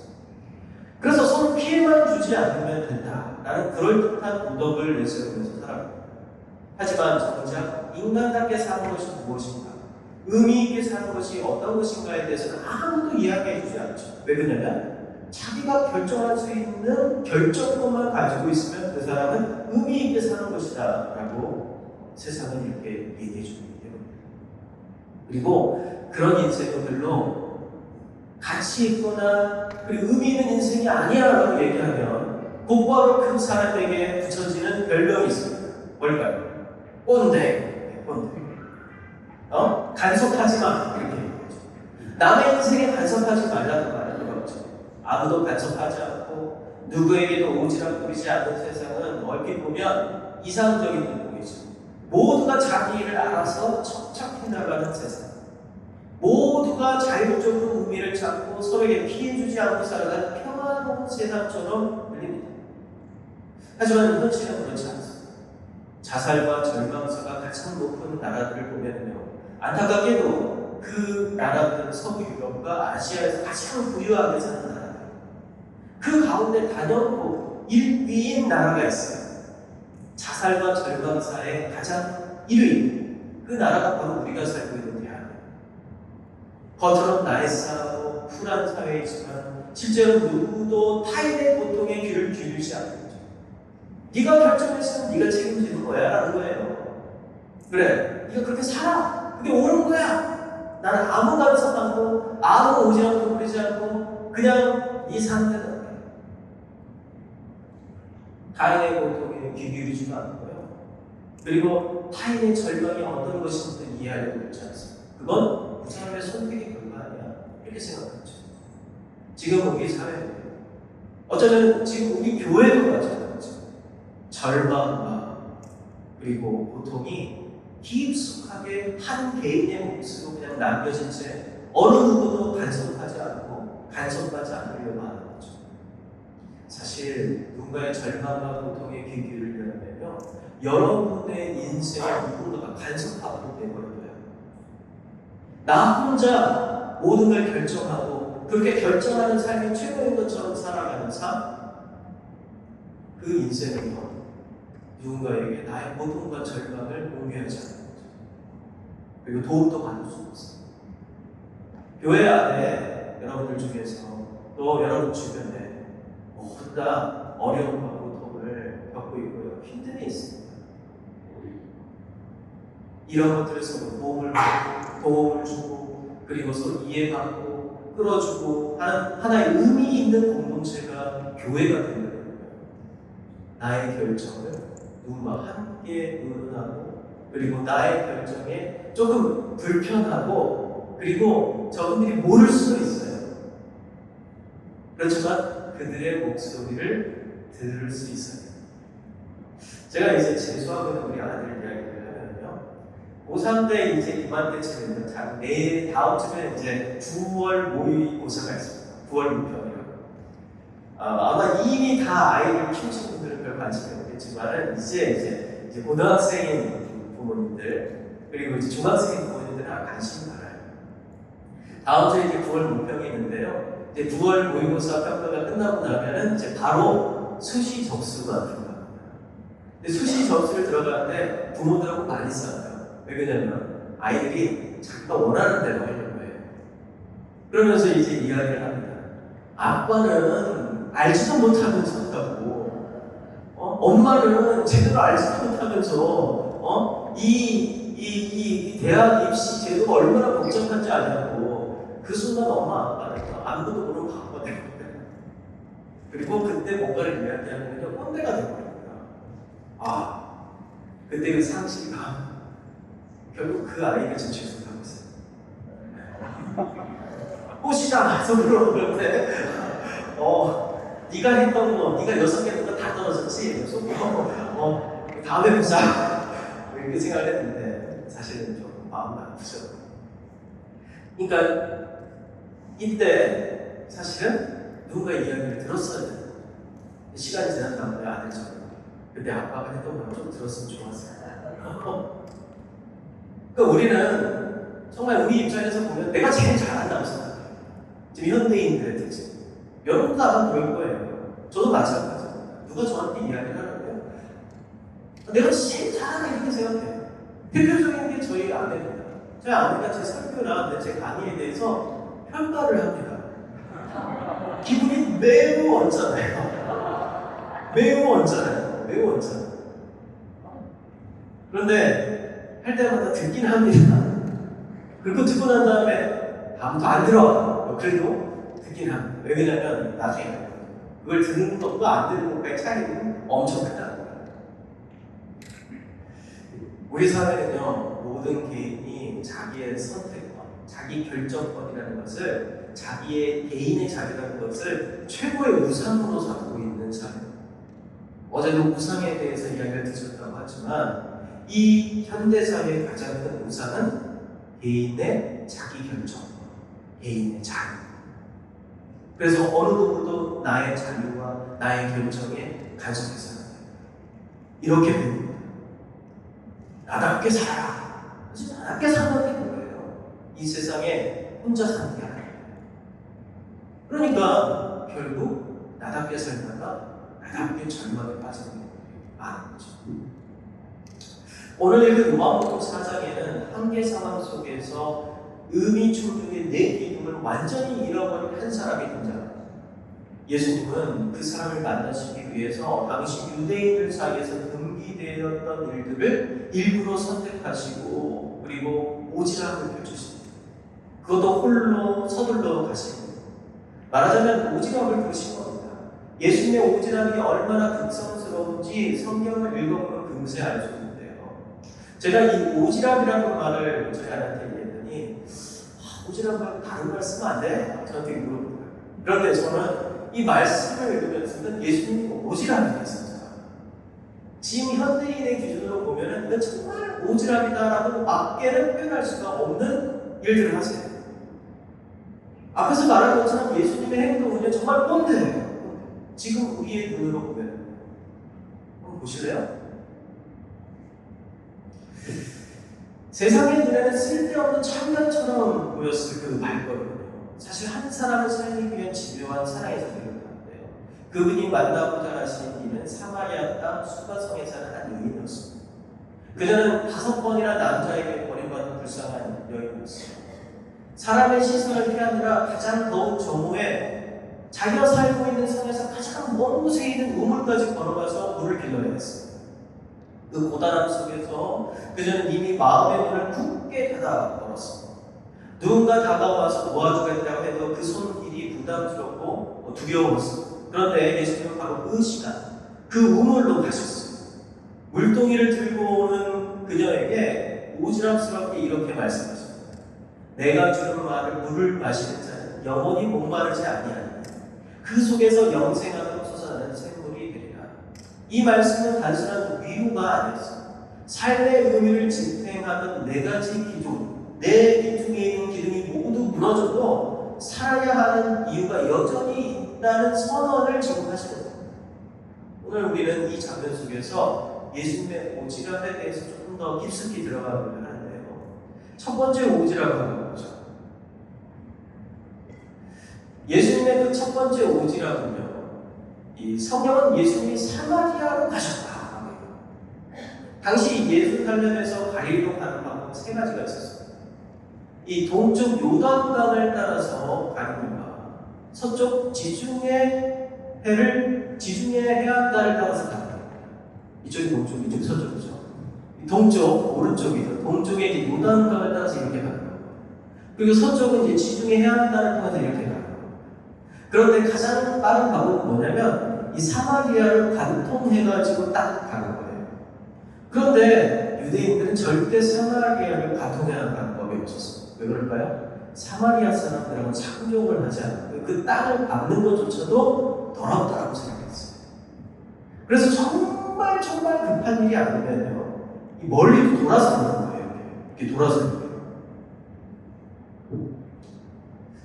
그래서 서로 피해만 주지 않으면 된다라는 그럴듯한 도덕을 내세우면서 살아갑니다. 하지만 정작 인간답게 사는 것이 무엇인가, 의미 있게 사는 것이 어떤 것인가에 대해서는 아무도 이야기해 주지 않죠. 왜 그러냐면 자기가 결정할 수 있는 결정권만 가지고 있으면 그 사람은 의미 있게 사는 것이다 라고 세상은 이렇게 얘기해 주기 때문입니다. 그리고 그런 인생은 별로 가치 있거나 그리고 의미 있는 인생이 아니야 라고 얘기하면 곧바로 그 사람에게 붙여지는 별명이 있습니다. 뭘까요? 꼰대. 간섭하지 마. 이렇게 얘기하죠. 남의 인생에 간섭하지 말라는 말은 그렇죠. 아무도 간섭하지 않고 누구에게도 오지랖 부리지 않는 세상은 얼핏 보면 이상적인 분위기죠. 모두가 자기 일을 알아서 척척해 나가는 세상. 모두가 자율적으로 의미를 찾고 서로에게 피해주지 않고 살아가는 평화로운 세상처럼 들립니다. 하지만 현실은 그렇지 않습니다. 자살과 절망사가 가장 높은 나라들을 보면요, 안타깝게도 그 나라들은 서부 유럽과 아시아에서 가장 부유하게 사는 나라들, 그 가운데 단연코 1위인 나라가 있어요. 자살과 절망사의 가장 1위, 그 나라가 바로 우리가 살고 있는 대한민국. 겉으로는 나이스하고 쿨한 사회이지만 실제로 누구도 타인의 고통에 귀를 기울이지 않는 거죠. 네가 결정했으면 네가 책임지는 거야 라는 거예요. 그래, 네가 그렇게 살아. 그게 옳은 거야. 나는 아무 간섭 않고 아무 오지랖도 부리지 않고 그냥 네 상태다. 타인의 고통에 귀 기울이지도 않고요. 그리고 타인의 절망이 어떤 것인지 이해하려고 하지 않습니다. 그건 그 사람의 선택의 결과 아니야. 이렇게 생각하죠. 지금 우리 사회는 어쩌면 지금 우리 교회도 마찬가지죠. 절망과 그리고 고통이 깊숙하게 한 개인의 몫으로 그냥 남겨진 채 어느 누구도 간섭하지 않고 간섭하지 않으려고 하는 거죠. 사실 누군가의 절망과 고통에 귀 기울이려면요, 여러분의 인생에 누군가가 간섭하고 내버려둬요. 나 혼자 모든 걸 결정하고 그렇게 결정하는 삶이 최고인 것처럼 살아가는 삶, 그 인생은요, 누군가에게 나의 고통과 절망을 공유하지 않는 거죠. 그리고 도움도 받을 수 없어요. 교회 안에 여러분들 중에서 또 여러분 주변에 모두가 어려움과 고통을 겪고 있고요, 힘듦이 있습니다. 이런 것들을 서로 도움을 주고 그리고 서로 이해받고 끌어주고 하는 하나의 의미 있는 공동체가 교회가 되는 거예요. 나의 결정을 누군가 함께 의논하고 그리고 나의 결정에 조금 불편하고 그리고 저분들이 모를 수도 있어요. 그렇지만 그들의 목소리를 들을 수 있어요. 제가 이제 재수하고 있는 우리 아들 이야기를 하면요, 고3 때 이제 이맘때쯤에는 내일 다음 주에 이제 9월 모의고사가 있습니다. 9월 문평이라고. 아마 이미 다 아이를 키우신 분들은 별 관심이 없겠지만 이제 고등학생인 부모님들 그리고 이제 중학생인 부모님들은 관심이 많아요. 다음 주에 이제 9월 문평이 있는데요. 이제 9월 모의고사 평가가 끝나고 나면은 이제 바로 수시 접수가 들어갑니다. 근데 수시 접수를 들어가는데 부모들하고 많이 싸워요. 왜 그러냐면 아이들이 자기가 원하는 대로 하려고 해요. 그러면서 이제 이야기를 합니다. 아빠는 알지도 못하면서 한다고, 엄마는 제대로 알지도 못하면서, 이 대학 입시 제도가 얼마나 복잡한지 아냐고. 그 순간 엄마 아빠는 아무것도 모르는 바보가 되는 거예요. 그리고 그때 뭔가를 이야기하면 꼰대가 되거든요. 그때 그 상실감, 결국 그 아이가 지금 죄송하고 있어요. 꽃이잖아, 속으로. 그런데, 네가 했던 거, 네가 6개 했던 거 다 떨어졌지? 속으로, 다음에 보자. 이렇게 생각을 했는데, 사실은 좀 마음이 아프죠. 그러니까, 이때, 사실은 누군가 이야기를 들었어야 돼요. 시간이 지난 다음에 아들처럼. 그때 아빠가 했던 걸 좀 들었으면 좋았어요. 그러니까 우리는 정말 우리 입장에서 보면 내가 제일 잘한다고 생각해요. 지금 현대인들의 특징. 여러분도 아마 그럴 거예요. 저도 마찬가지입니다. 누가 저한테 이야기를 하는데요, 내가 제일 잘하는 이렇게 생각해요. 대표적인 게 저희 아내입니다. 저희 아내가 제 설교나 제 강의에 대해서 평가를 합니다. 기분이 매우 언짢아요. 매우 언짢아요. 매우 언짢아요. 그런데 할 때마다 듣긴 합니다. 그리고 듣고 난 다음에 아무도 안 들어. 그래도 듣긴 합니다. 왜냐면 나중에 그걸 듣는 것과 안 듣는 것과의 차이는 엄청 크다는 거예요. 우리 사회는요, 모든 개인이 자기의 선택권, 자기 결정권이라는 것을, 자기의 개인의 자유라는 것을 최고의 우상으로 삼고 있는 사회입니다. 어제도 우상에 대해서 이야기를 드렸다고 하지만 이 현대사회의 가장 큰 우상은 개인의 자기 결정권, 개인의 자유. 그래서 어느 누구도 나의 자유와 나의 결정에 간섭해서 안 돼요. 이렇게 됩니다. 나답게 살아라. 나답게 사는 게 뭐예요? 이 세상에 혼자 사는 게 아니에요. 그러니까 결국 나답게 살다가 나답게 절망에 빠지는 게 많은 거죠. 오늘 읽은 요한복음 4장에는 한계 상황 속에서 의미 충족의 내 기쁨을 완전히 잃어버린 한 사람이 등장합니다. 예수님은 그 사람을 만나시기 위해서 당시 유대인들 사이에서 금기되었던 일들을 일부러 선택하시고 그리고 오지랖을 펼치십니다. 그것도 홀로 서둘러 가시고 말하자면 오지랖을 펴신 겁니다. 예수님의 오지랖이 얼마나 극성스러운지 성경을 읽어보면 금세 알 수 있는데요. 제가 이 오지랖이라는 말을 저희 아내한테 얘기했더니 오지랖 말고 다른 말 쓰면 안 돼? 저한테 물어보더라고요. 그런데 저는 이 말씀을 읽으면서 예수님이 오지랖이다 진짜. 지금 현대인의 기준으로 보면은 이건 정말 오지랖이다라고 밖에는 표현할 수가 없는 일들을 하세요. 앞에서 말한 것처럼 예수님의 행동은요 정말 꼰대예요. 지금 우리의 눈으로 보면 한번 보실래요? 세상의 눈에는 쓸데없는 참견처럼 보였을 그 말거리는요 사실 한 사람을 살리기 위한 집요한 사랑의 자세였는데요. 그분이 만나고자 하신 이는 사마리아 땅 수가성에 사는 한 여인이었습니다. 그녀는 5번이나 남자에게 버림받은 불쌍한 여인이었습니다. 사람의 시선을 피하느라 가장 더운 정오에 자기가 살고 있는 성에서 가장 먼 곳에 있는 우물까지 걸어가서 물을 길러야 했습니다. 그 고단함 속에서 그녀는 이미 마음의 문을 굳게 닫아 걸었습니다. 누군가 다가와서 도와주겠다고 해도 그 손길이 부담스럽고 두려웠습니다. 그런데 예수님은 바로 그 시간, 그 우물로 가셨습니다. 물동이를 들고 오는 그녀에게 오지랖스럽게 이렇게 말씀하십니다. 내가 주는 물을 마시는 자는 영원히 목마르지 아니하니 그 속에서 영생하도록 솟아나는 샘물이 되리라. 이 말씀은 단순한 위로가 아니었습니다. 삶의 의미를 지탱하던 4가지 기둥, 내 기둥에 있는 기둥이 모두 무너져도 살아야 하는 이유가 여전히 있다는 선언을 지금 하시는 겁니다. 오늘 우리는 이 장면 속에서 예수님의 오지랖에 대해서 조금 더 깊숙이 들어가보려 하는데요. 첫 번째 오지랖은 뭐죠? 예수님의 그 첫 번째 오지랖은요, 이 성경은 예수님이 사마리아로 가셨다. 당시 예루살렘에서 갈릴리로 가는 방법은 3가지가 있었습니다. 이 동쪽 요단강을 따라서 가는 길과 서쪽 지중해 해안가를 따라서 가는 겁니다. 이쪽이 동쪽, 이쪽이 서쪽이죠. 동쪽, 오른쪽이죠. 동쪽에 이제 요단강을 따라서 이렇게 가는 겁니다. 그리고 서쪽은 이제 지중해 해안가를 통해서 이렇게 가는 겁니다. 그런데 가장 빠른 방법은 뭐냐면 이 사마리아를 관통해가지고 딱 가는 거예요. 그런데 유대인들은 절대 사마리아를 관통해야 하는 방법이 없었어요. 왜 그럴까요? 사마리아 사람들하고 상종을 하지 않고 그 땅을 밟는 것조차도 더럽다라고 생각했어요. 그래서 정말 급한 일이 아니면요, 멀리 돌아서 가는 거예요. 이렇게 돌아서 가는 거예요.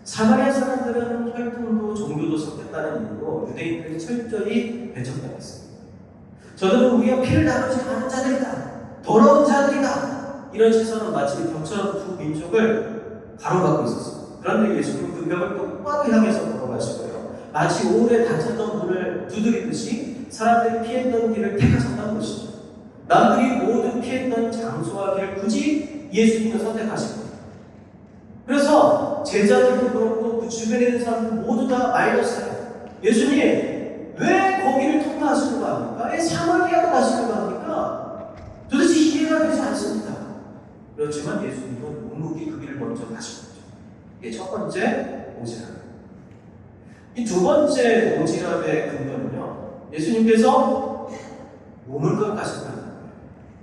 사마리아 사람들은 혈통도 종교도 섞였다는 이유로 유대인들이 철저히 배척당했습니다. 저들은 우리가 피를 나누지 않은 자들이다, 더러운 자들이다, 이런 시선은 마치 벽처럼 두 민족을 가로막고 있었습니다. 그런데 예수님은 그 벽을 똑바로 향해서 걸어가시고요, 마치 오래 닫혔던 문을 두드리듯이 사람들이 피했던 길을 택하셨다는 것이죠. 남들이 모두 피했던 장소와 길을 굳이 예수님은 선택하신 겁니다. 그래서 제자들도 그렇고 그 주변에 있는 사람들 모두 다 말렸어요. 예수님, 왜 거기를 통과하시는 거 아닙니까? 왜 사마리아로 가시는 거 아닙니까? 도대체 이해가 되지 않습니다. 그렇지만 예수님은 묵묵히 그 길을 먼저 가신 거죠. 이게 첫 번째 오지랖. 이 두 번째 오지랖의 근거는요, 예수님께서 우물가로 가셨다는 거예요.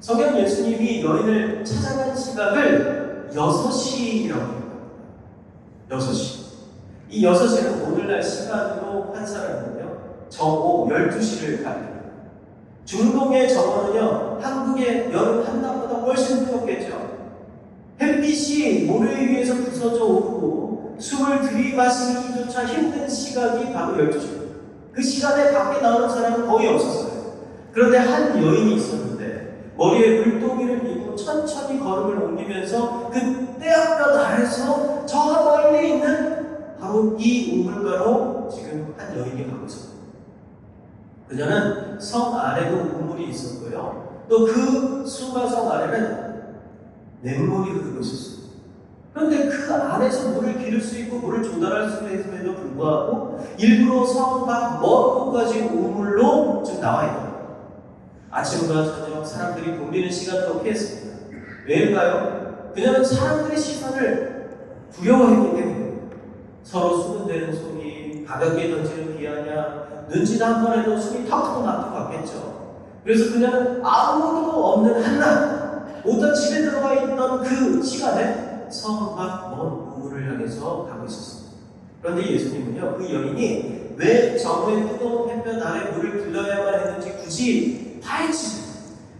성경 예수님이 여인을 찾아간 시각을 6시라고 합니다. 6시. 이 6시는 오늘날 시간으로 환산하면요, 정오 12시를 가립니다. 중동의 정오는요, 한국의 여름 한낮보다 훨씬 뜨겁겠죠. 햇빛이 모래 위에서 부서져 오르고 숨을 들이마시기조차 힘든 시각이 바로 12시입니다. 그 시간에 밖에 나오는 사람은 거의 없었어요. 그런데 한 여인이 있었는데 머리에 물동이를 이고 천천히 걸음을 옮기면서 그 떼약볕 아래서 저 멀리 있는 바로 이 우물가로 지금 한 여인이 가고 있습니다. 그녀는 성 아래도 우물이 있었고요, 또 그 수가성 아래는 냇물이 흐르고 있었습니다. 그런데 그 안에서 물을 기를 수 있고 물을 조달할 수 있음에도 불구하고 일부러 성 밖 먼 곳까지 우물로 지금 나와 있는 거예요. 아침과 저녁 사람들이 붐비는 시간도 피했습니다. 왜일까요? 그녀는 사람들의 시선을 두려워했기 때문에 서로 수군대는 소리, 가볍게 던지는 비아냐, 눈짓 한 번 해도 숨이 턱턱 막힐 것 같겠죠. 그래서 그녀는 아무도 없는 한낮 어떤 집에 들어가 있던 그 시간에 성 밖 먼 우물을 향해서 가고 있었습니다. 그런데 예수님은요, 그 여인이 왜 저무의 뜨거운 햇볕 아래 물을 길러야만 했는지 굳이 파헤치지,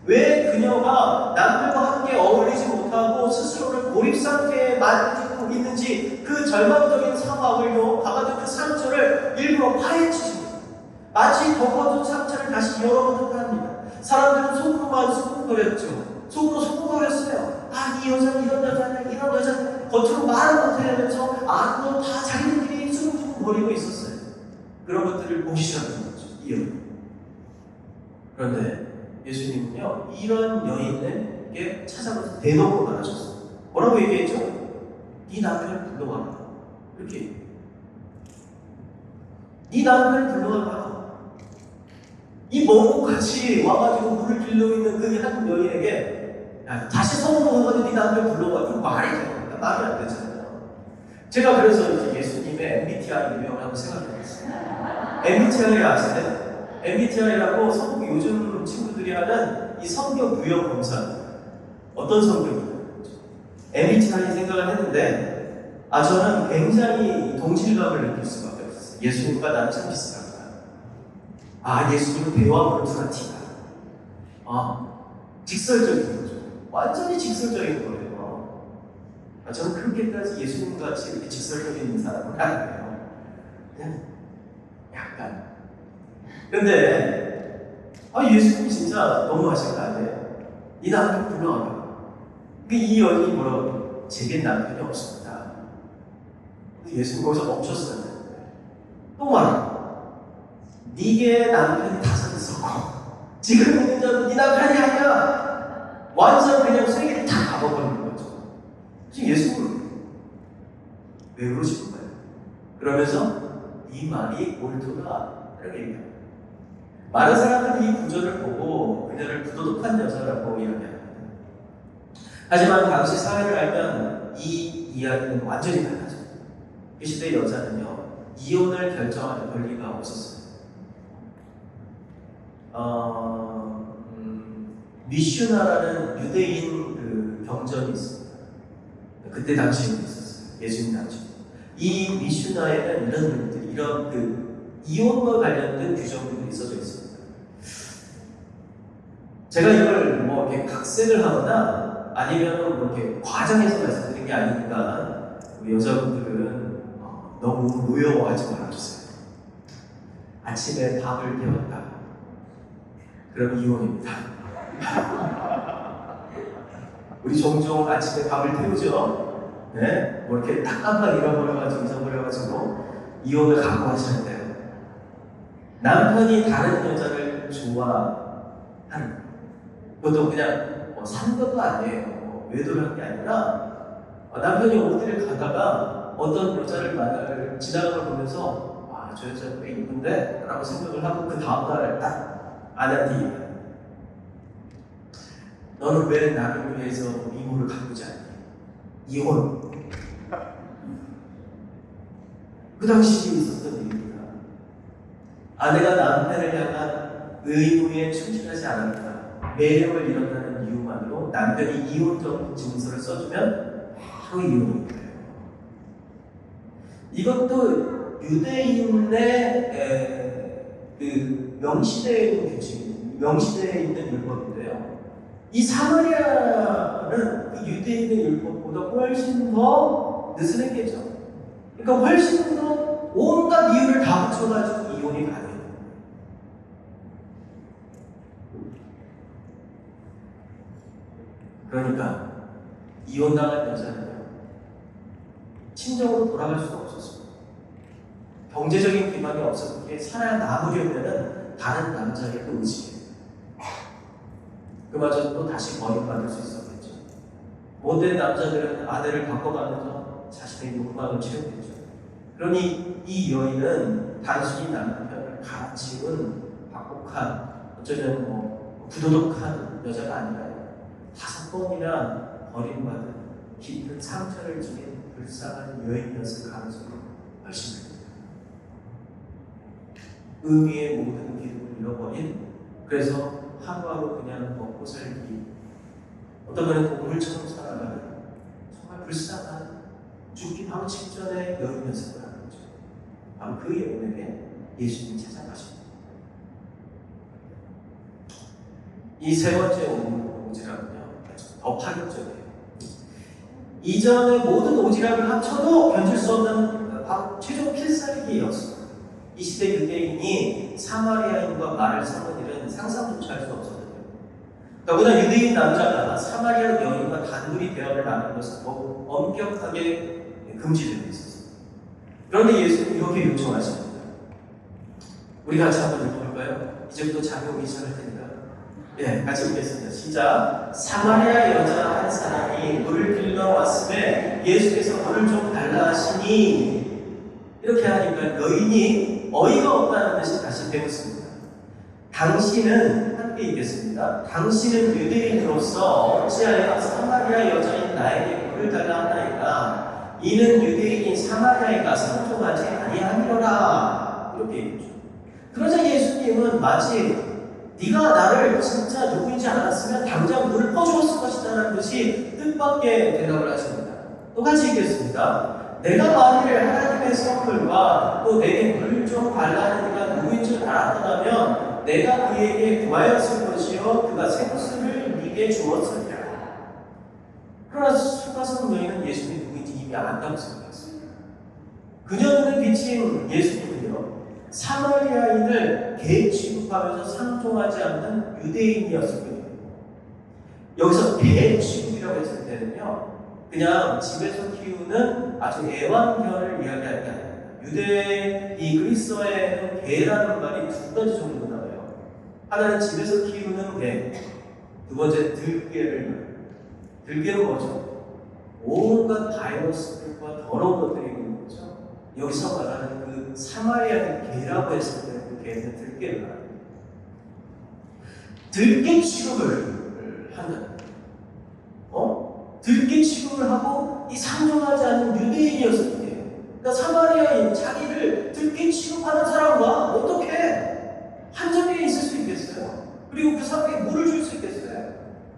왜 그녀가 남들과 함께 어울리지 못하고 스스로를 고립 상태에 만들고 있는지 그 절망적인 상황을요, 가가지고 그 상처를 일부러 파헤치십니다. 마치 덮어둔 상처를 다시 열어보듯 합니다. 사람들은 속으로만 수군거렸죠. 속으로 수군거렸어요. 아, 이 여자는 이런 여자냐, 이런 여자냐. 겉으로 말을 못하면서 안으로 다 자기들끼리 수군거리고 있었어요. 그런 것들을 보기 시작한 거죠, 이 여인. 그런데 예수님은요, 이런 여인에게 찾아가서 대놓고 말하셨어요. 뭐라고 얘기했죠? 네 남편을 불러와라. 이렇게 얘기해요. 네 남편을 불러와라. 이 먼 곳까지 와가지고 물을 길르고 있는 그 한 여인에게 야, 다시 성으로 가가지고 네 남편 불러와. 이거 말이 돼요. 말이 안 되잖아요. 제가 그래서 이제 예수님의 MBTI 유형을 한번 생각해봤어요. MBTI 아세요? MBTI라고 성격, 요즘 친구들이 하는 이 성격 유형 검사. 어떤 성격인가요? MBTI 생각을 했는데, 저는 굉장히 동질감을 느낄 수밖에 없었어요. 예수님과 나는 참 비슷하다. 예수님은 대왕으로 두라티다. 직설적인 거죠. 완전히 직설적인 거예요. 저는 그렇게까지 예수님같이 이렇게 직설적인 사람은 아니에요. 그냥 약간. 근데 예수님이 진짜 너무하신 거 아니에요? 이 남편 불러와라. 이 여인이 뭐라고 해요? 제겐 남편이 없습니다. 예수님 거기서 멈췄어요. 또 말합니다. 네게 남편이 5 있었고 지금 있는 자는 네 남편이 아니야. 완전 그냥 쐐기를 다 가버리는 거죠. 지금 예수님은 왜 그러시는 거예요? 그러면서 이 말이 옳도다 이렇게 얘기합니다. 많은 사람들이 이 구절을 보고 그녀를 부도덕한 여자라고 이야기합니다. 하지만 당시 사회를 알면 이 이야기는 완전히 달라져요. 그 시대 여자는요, 이혼을 결정하는 권리가 없었어요. 미슈나라는 유대인 그 경전이 있습니다. 그때 당시에 있었어요. 예수님 당시. 이 미슈나에는 이런 일들이, 이런 그 이혼과 관련된 규정들이 써져 있습니다. 제가 이걸 뭐 이렇게 각색을 하거나 아니면 뭐 이렇게 과장해서 말씀드린 게 아니니까 우리 여자분들은 너무 노여워하지 말아주세요. 아침에 밥을 태웠다. 그럼 이혼입니다. 우리 종종 아침에 밥을 태우죠. 네? 뭐 이렇게 딱 깜빡 잊어버려가지고 이혼을 각오하시는데 남편이 다른 여자를 좋아하는, 그것도 그냥 산 것도 아니에요. 외도를 한 게 아니라 남편이 어디를 가다가 어떤 여자를 지나가는 걸 보면서 저 여자 꽤 이쁜데? 라고 생각을 하고 그 다음날 딱 아내한테 너는 왜 나를 위해서 미모를 가꾸지 않니? 이혼. 그 당시에 있었던 일입니다. 아내가 남편을 향한 의무에 충실하지 않았다. 매력을 잃었다는 이유만으로 남편이 이혼적 증서를 써주면 바로 이혼이 돼요. 이것도 유대인의 그 명시되어 있는 규칙, 명시되어 있는 율법인데요. 이 사마리아는 그 유대인의 율법보다 훨씬 더 느슨했겠죠. 그러니까 훨씬 더 온갖 이유를 다 붙여가지고 이혼이 가능해요. 그러니까 이혼당한 여자는요, 친정으로 돌아갈 수가 없었어요. 경제적인 기반이 없었기에 살아남으려면 다른 남자를 또 의지해요. 그마저 또 다시 버림받을 수 있었겠죠. 못된 남자들은 아내를 바꿔가면서 자신의 욕망을 채우겠죠. 그러니 이 여인은 단순히 남편을 갈아치운 박복한, 어쩌면 부도덕한 여자가 아니라요. 5번이나 버림받은 깊은 상처를 지닌 불쌍한 여인이었을 가능성이 훨씬 큽니다. 의미의 모든 기름을 잃어버린, 그래서 하루하루 그냥 먹고 살기, 어떤 면은 동물처럼 살아가는 정말 불쌍한, 죽기 바로 직전의 여인이었을 거라는 거죠. 바로 그 여인에게 예수님이 찾아가십니다. 이 세 번째 오지랖은요, 더 파격적이에요. 이전의 모든 오지랖을 합쳐도 견딜 수 없는 바로 최종 필살기였습니다. 이 시대 유대인이 사마리아인과 말을 섞는 일은 상상조차 할 수 없었거든요. 더구나 유대인 남자가 사마리아 여인과 단둘이 대화를 나누는 것은 더욱 엄격하게 금지되어 있었습니다. 그런데 예수님은 이렇게 요청하십니다. 우리 같이 한번 읽어볼까요? 이제부터 잠이 오기 시작할 테니까. 예, 같이 읽겠습니다. 시작. 사마리아 여자 한 사람이 물을 길러 왔음에 예수께서 물을 좀 달라 하시니, 이렇게 하니까 여인이 어이가 없다는 듯이 다시 배웠습니다. 당신은, 함께 읽겠습니다. 당신은 유대인으로서 어찌하여 사마리아 여자인 나에게 물을 달라 하나이까? 이는 유대인인 사마리아인과 상종하지 아니하니라. 이렇게 얘기했죠. 그러자 예수님은 마치 네가 나를 진짜 누구인지 알았으면 당장 물을 퍼주었을 것이다라는 듯이 뜻밖의 대답을 하십니다. 똑같이 읽겠습니다. 내가 만일 하나님의 선물과 또 내게 물을 좀 달라는 이가 누구인 줄 알았더라면 내가 그에게 구하였을 것이요 그가 생수를 네게 주었으리라. 그러나 수가성 여인은 예수님이 누구인지 이미 안다고 생각했습니다. 그녀 눈에 비친 예수님은요, 사마리아인을 개 취급하면서 상종하지 않는 유대인이었습니다. 여기서 개 취급이라고 했을 때는요, 그냥 집에서 키우는 아주 애완견을 이야기하는 게 아닙니다. 유대 이 그리스어에는 개라는 말이 2가지 정도 나와요. 하나는 집에서 키우는 개, 두 번째 들개를 말해요. 들개는 뭐죠? 온갖 바이러스들과 더러운 것들이 있는 거죠. 여기서 말하는 그 사마리아의 개라고 했을 때 그 개는 들개를 말합니다. 들개 취급을 한다. 들개 취급을 하고 이 상종하지 않는 유대인이었을 때, 그러니까 사마리아인 자기를 들개 취급하는 사람과 어떻게 한 자리에 있을 수 있겠어요? 그리고 그 사람에게 물을 줄 수 있겠어요?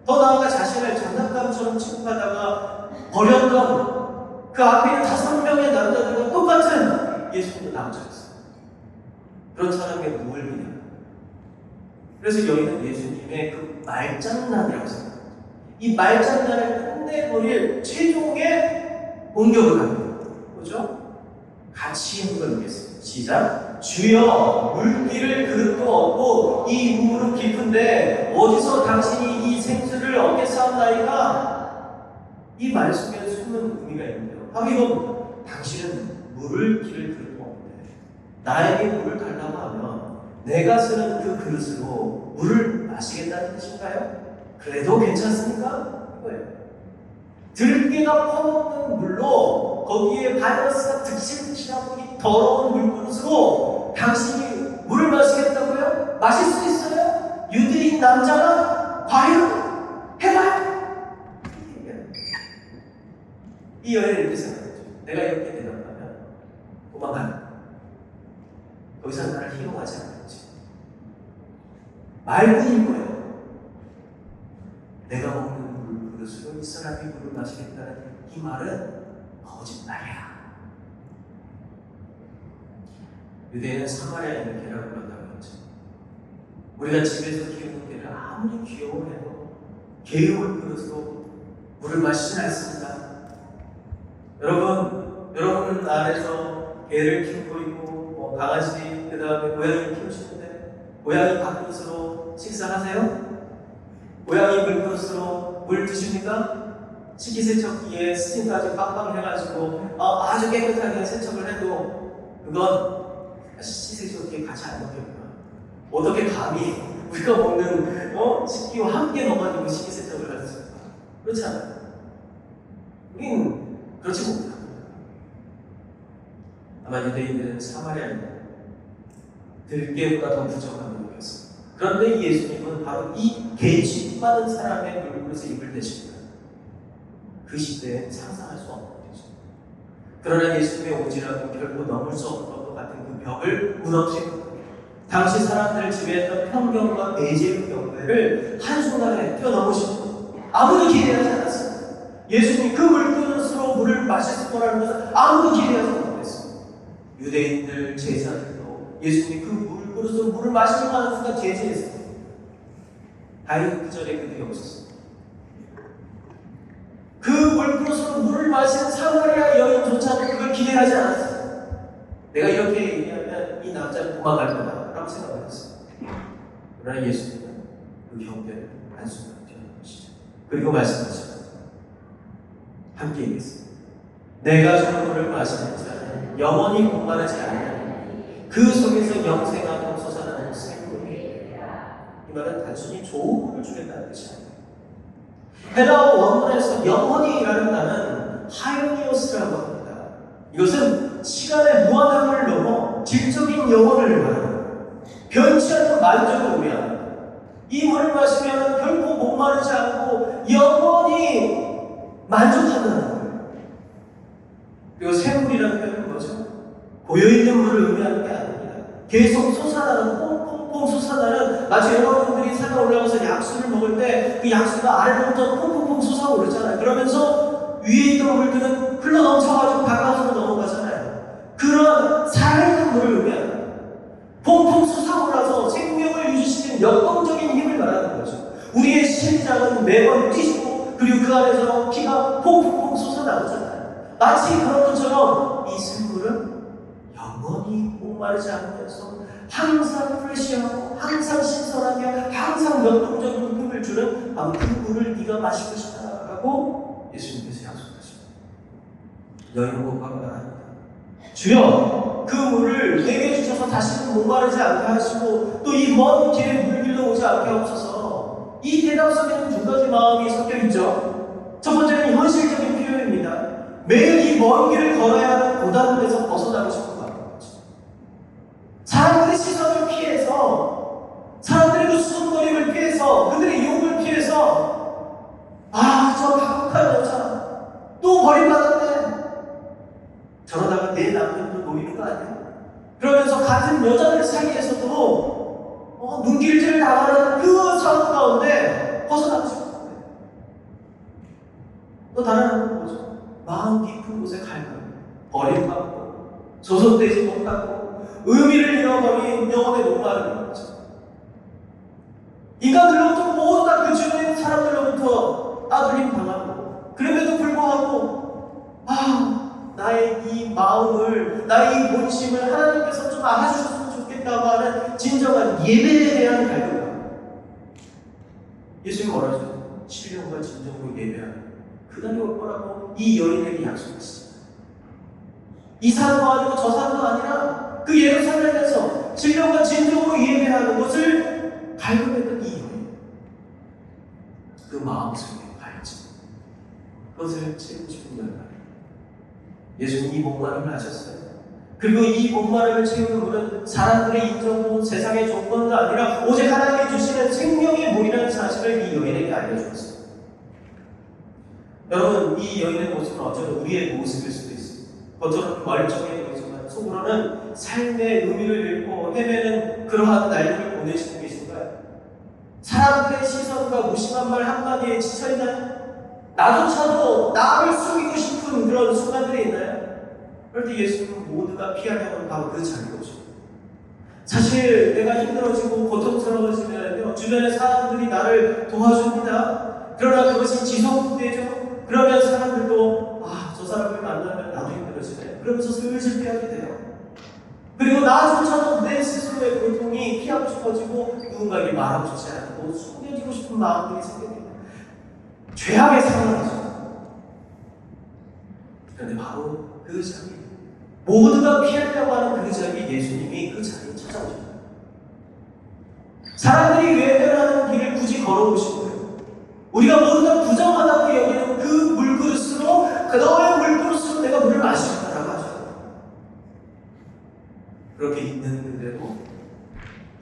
더 나아가 자신을 장난감처럼 취급하다가 버렸던 그 앞에 있는 5명의 남자들과 똑같은 예수님도 남자였어요. 그런 사람에게 뭘 믿냐? 그래서 여인은 예수님의 그 말장난이라고 생각합니다. 이 말장난을 끝내버릴 최종의 공격을 합니다. 뭐죠? 같이 한번 읽겠습니다. 시작. 주여, 물기를 그릇도 없고 이 물은 깊은데 어디서 당신이 이 생수를 얻겠사옵나이까? 이 말 속에 숨은 의미가 있는데요. 바로 이건 당신은 물을 기를 그릇도 없는데 나에게 물을 달라고 하면 내가 쓰는 그 그릇으로 물을 마시겠다는 뜻인가요? 그래도 괜찮습니까? 이거예요. 들개가 퍼먹는 물로 거기에 바이러스가 득실득실하고 이 더러운 물그릇으로 당신이 물을 마시겠다고요? 마실 수 있어요? 유대인 남자가 과연 해봐요? 이 여인은 이렇게 생각했죠. 내가 이렇게 대답하면 도망간다. 더 이상 나를 희롱하지 않겠지. 말뿐인 거예요. 내가 먹는 그릇으로 이 사람이 물을 마시겠다는 이 말은 거짓말이야. 유대인은 사마리아인을 개라고 불렀다고 했죠. 우리가 집에서 키우는 개를 아무리 귀여워해도 개의 그릇으로 물을 마시진 않습니다. 여러분 안에서 개를 키우고 있고 강아지, 그 다음에 고양이를 키우시는데 고양이 밥그릇으로 식사하세요? 고양이 물그릇으로 물 드십니까? 식기세척기에 스팀까지 빵빵 해가지고 아주 깨끗하게 세척을 해도 그건 식기세척기에 같이 안 넣습니다. 어떻게 감히 우리가 먹는 식기와 함께 넣어가지고 식기세척을 할 수 있을까? 그렇지 않아요. 우린 그렇지 못합니다. 아마 유대인들은 사마리아인을 들깨보다 더 부정함을 느꼈습니다. 그런데 예수님은 바로 이 개취 받은 사람의 물그릇에 입을 대십니다. 그 시대에 상상할 수 없는 거죠. 그러나 예수님의 오지랖은 결코 넘을 수 없는 것 같은 그 벽을 무너뜨리고 당시 사람들을 지배했던 편견과 매제의 경계를 한순간에 뛰어넘으시고 아무도 기대하지 않았습니다. 예수님이 그 물그릇으로 물을 마실 거라는 것을 아무도 기대하지 못했습니다. 유대인들, 제사들도 예수님이 그 물그릇으로 물을 마시려고 하는 순간 제지했습니다. 다행히 그 전에 그들이 없었습니다. 그 물그릇으로 물을 마시는 사마리아 여인조차도 그걸 기대하지 않았습니다. 내가 이렇게 얘기하면 이 남자는 도망갈 거다 라고 생각을 했습니다. 그러나 예수님은 그 경계를 한순간 뛰어넘으시죠. 그리고 말씀하셨습니다. 함께 얘기했습니다. 내가 주는 물을 마시는 자는 영원히 목마르지 않으니 그 속에서 영생하고 솟아나는 생물이. 이 말은 단순히 좋은 물을 주겠다는 뜻이 아닙니다. 헬라어 원문에서 영원히라는 단어는 하이오니오스라고 합니다. 이것은 시간의 무한함을 넘어 질적인 영혼을 말합니다. 변치 않는 만족을 의미합니다. 이 물을 마시면 결코 목마르지 않고 영원히 만족한다는 거예요. 그리고 샘물이라는 표현은 뭐죠? 고여있는 물을 의미하는 게 아닙니다. 계속 솟아나는, 뽕뽕뽕 솟아나는, 마치 여러분들이 산에 올라가서 약수를 먹을 때 그 약수가 아래로부터 뽕뽕뽕 솟아오르잖아요. 그러면서 위에 있던 물들은 흘러 넘쳐가지고 바깥으로 넘어가잖아요. 그런 살아있는 물을 의미합니다. 퐁퐁 솟아올라서 생명을 유지시키는 역동적인 힘을 말하는 거죠. 우리의 심장은 매번 뛰고 그리고 그 안에서 피가 퐁퐁퐁 솟아나오잖아요. 마치 그런 것처럼 이 생물은 영원히 목마르지 않으면서 항상 프레시하고 항상 신선하며 항상 역동적인 힘을 주는 바로 그 물을 네가 마시고 싶다라고 예수님께서 약속하십니다. 여인은 곧바로 말합니다. 주여, 그 물을 내게 주셔서 다시는 목마르지 않게 하시고 또 이 먼 길에 물 길러 오지 않게 하옵소서. 이 대답 속에는 두 가지 마음이 섞여 있죠. 첫 번째는 현실적인 표현입니다. 매일 이 먼 길을 걸어야 하는 고단함에서 벗어나고 싶은 마음이죠. 사람들의 시선을 피해서, 사람들의 그 수군거림을 피해서, 그들의 유혹을 피해서, 저 가혹한 여자 또 버림받았네. 저러다가 내 남편도 노리는 거 아니야? 그러면서 같은 여자들 사이에서도 눈길질 당하는 그 상황 가운데 벗어나고 싶은데 또 다른 한은 뭐죠? 마음 깊은 곳에 갈망, 버림받고 소속되지 못하고 의미를 잃어버린 영혼의 목마름인 거죠. 인간들로부터 모두 다 그 주변에 있는 사람들로부터 따돌림 당하고 그럼에도 불구하고 나의 이 마음을, 나의 이 본심을 하나님께서 좀 알아주셨으면 좋겠다고 하는 진정한 예배에 대한 갈망. 예수님 뭐라 하죠? 신령과 진정으로 예배하는 그날이 올 거라고 이 여인에게 약속했습니다. 이 산도 아니고 저 산도 아니라 그 예루살렘에서 신령과 진정으로 예배하는 것을 갈망했던 이 여인. 그 마음속에 갈증, 그것을 채우고 싶은 열망. 예수님이 이 목마름을 하셨어요. 그리고 이 목마름을 채우는 물은 사람들의 인정도 세상의 조건도 아니라 오직 하나님이 주시는 생명의 물이라는 사실을 이 여인에게 알려주었어요. 여러분, 이 여인의 모습은 어쩌면 우리의 모습일 수도 있습니다. 겉으로는 멀쩡해 보이지만 속으로는 삶의 의미를 잃고 헤매는 그러한 날들을 보내시고 계신가요? 사람들의 시선과 무심한 말 한마디에 지쳐있나요? 나조차도 나를 숨기고 싶은 그런 순간들이 있나요? 그럴 때 예수님은 모두가 피하려는 바로 그 자리에 오십니다. 사실 내가 힘들어지고 고통스러워지면 주변의 사람들이 나를 도와줍니다. 그러나 그것이 지속되죠. 그러면 사람들도 저 사람을 만나면 나도 힘들어지네. 그러면서 슬슬 피하게 돼요. 그리고 나조차도 내 스스로의 고통이 피하고 싶어지고 누군가에게 말하고 싶지 않고 숨겨지고 싶은 마음들이 생깁니다. 죄악의 상황이죠. 그런데 바로 그 자리, 모두가 피하려고 하는 그 자리에 예수님이 그 자리에 찾아오십니다. 사람들이 외면하는 길을 굳이 걸어오신 거예요. 우리가 모두 다 부정하다고 여기는 그 물그릇으로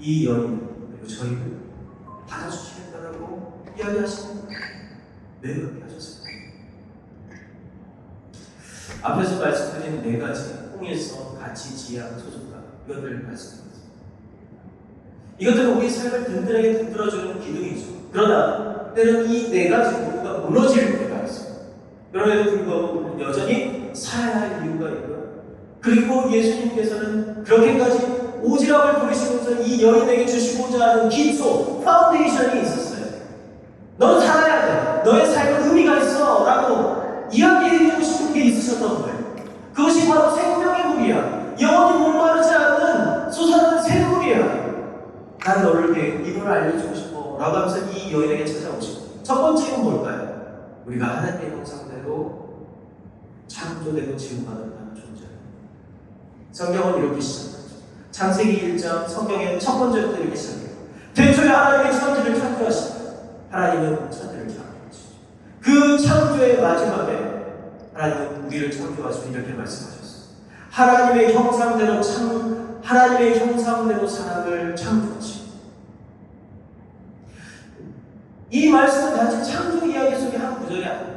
이 여인 그리고 저희를 받아주시겠다라고 이야기하시는 거예요. 왜 그렇게 하셨을까요? 앞에서 말씀드린 네 가지 홍해성, 가치, 지향, 소속감 이것들을 말씀드렸습니다. 이것들은 우리 삶을 든든하게 흔들어주는 기둥이죠. 그러나 때로는 이 네 가지 모두가 무너질 때가 있습니다. 그럼에도 불구하고 우리는 여전히 살아야 할 이유가 있고요. 그리고 예수님께서는 그렇게까지 오지랖을 부리시면서 이 여인에게 주시고자 하는 기초, 파운데이션이 있었어요. 너는 살아야 돼. 너의 삶은 의미가 있어. 라고 이야기해주고 싶은 게 있으셨던 거예요. 그것이 바로 생명의 물이야. 영원히 목마르지 않는 솟아나는 새 물이야. 난 너를 위해 이걸 알려주고 싶어. 라고 하면서 이 여인에게 찾아오시고, 첫 번째는 뭘까요? 우리가 하나님의 형상대로 창조되고 지음받은 존재예요. 성경은 이렇게 시작하죠. 창세기 1장 성경의 첫 번째부터 이렇게 시작해요. 태초에 하나님이 천지를 창조하시고 하나님은 천지를 창조하시죠. 그 창조의 마지막에 하나님은 우리를 창조하시고 이렇게 말씀하셨어요. 하나님의 형상대로 사람을 창조하시고. 이 말씀은 단지 창조 이야기 속의 한 구절이 아니에요.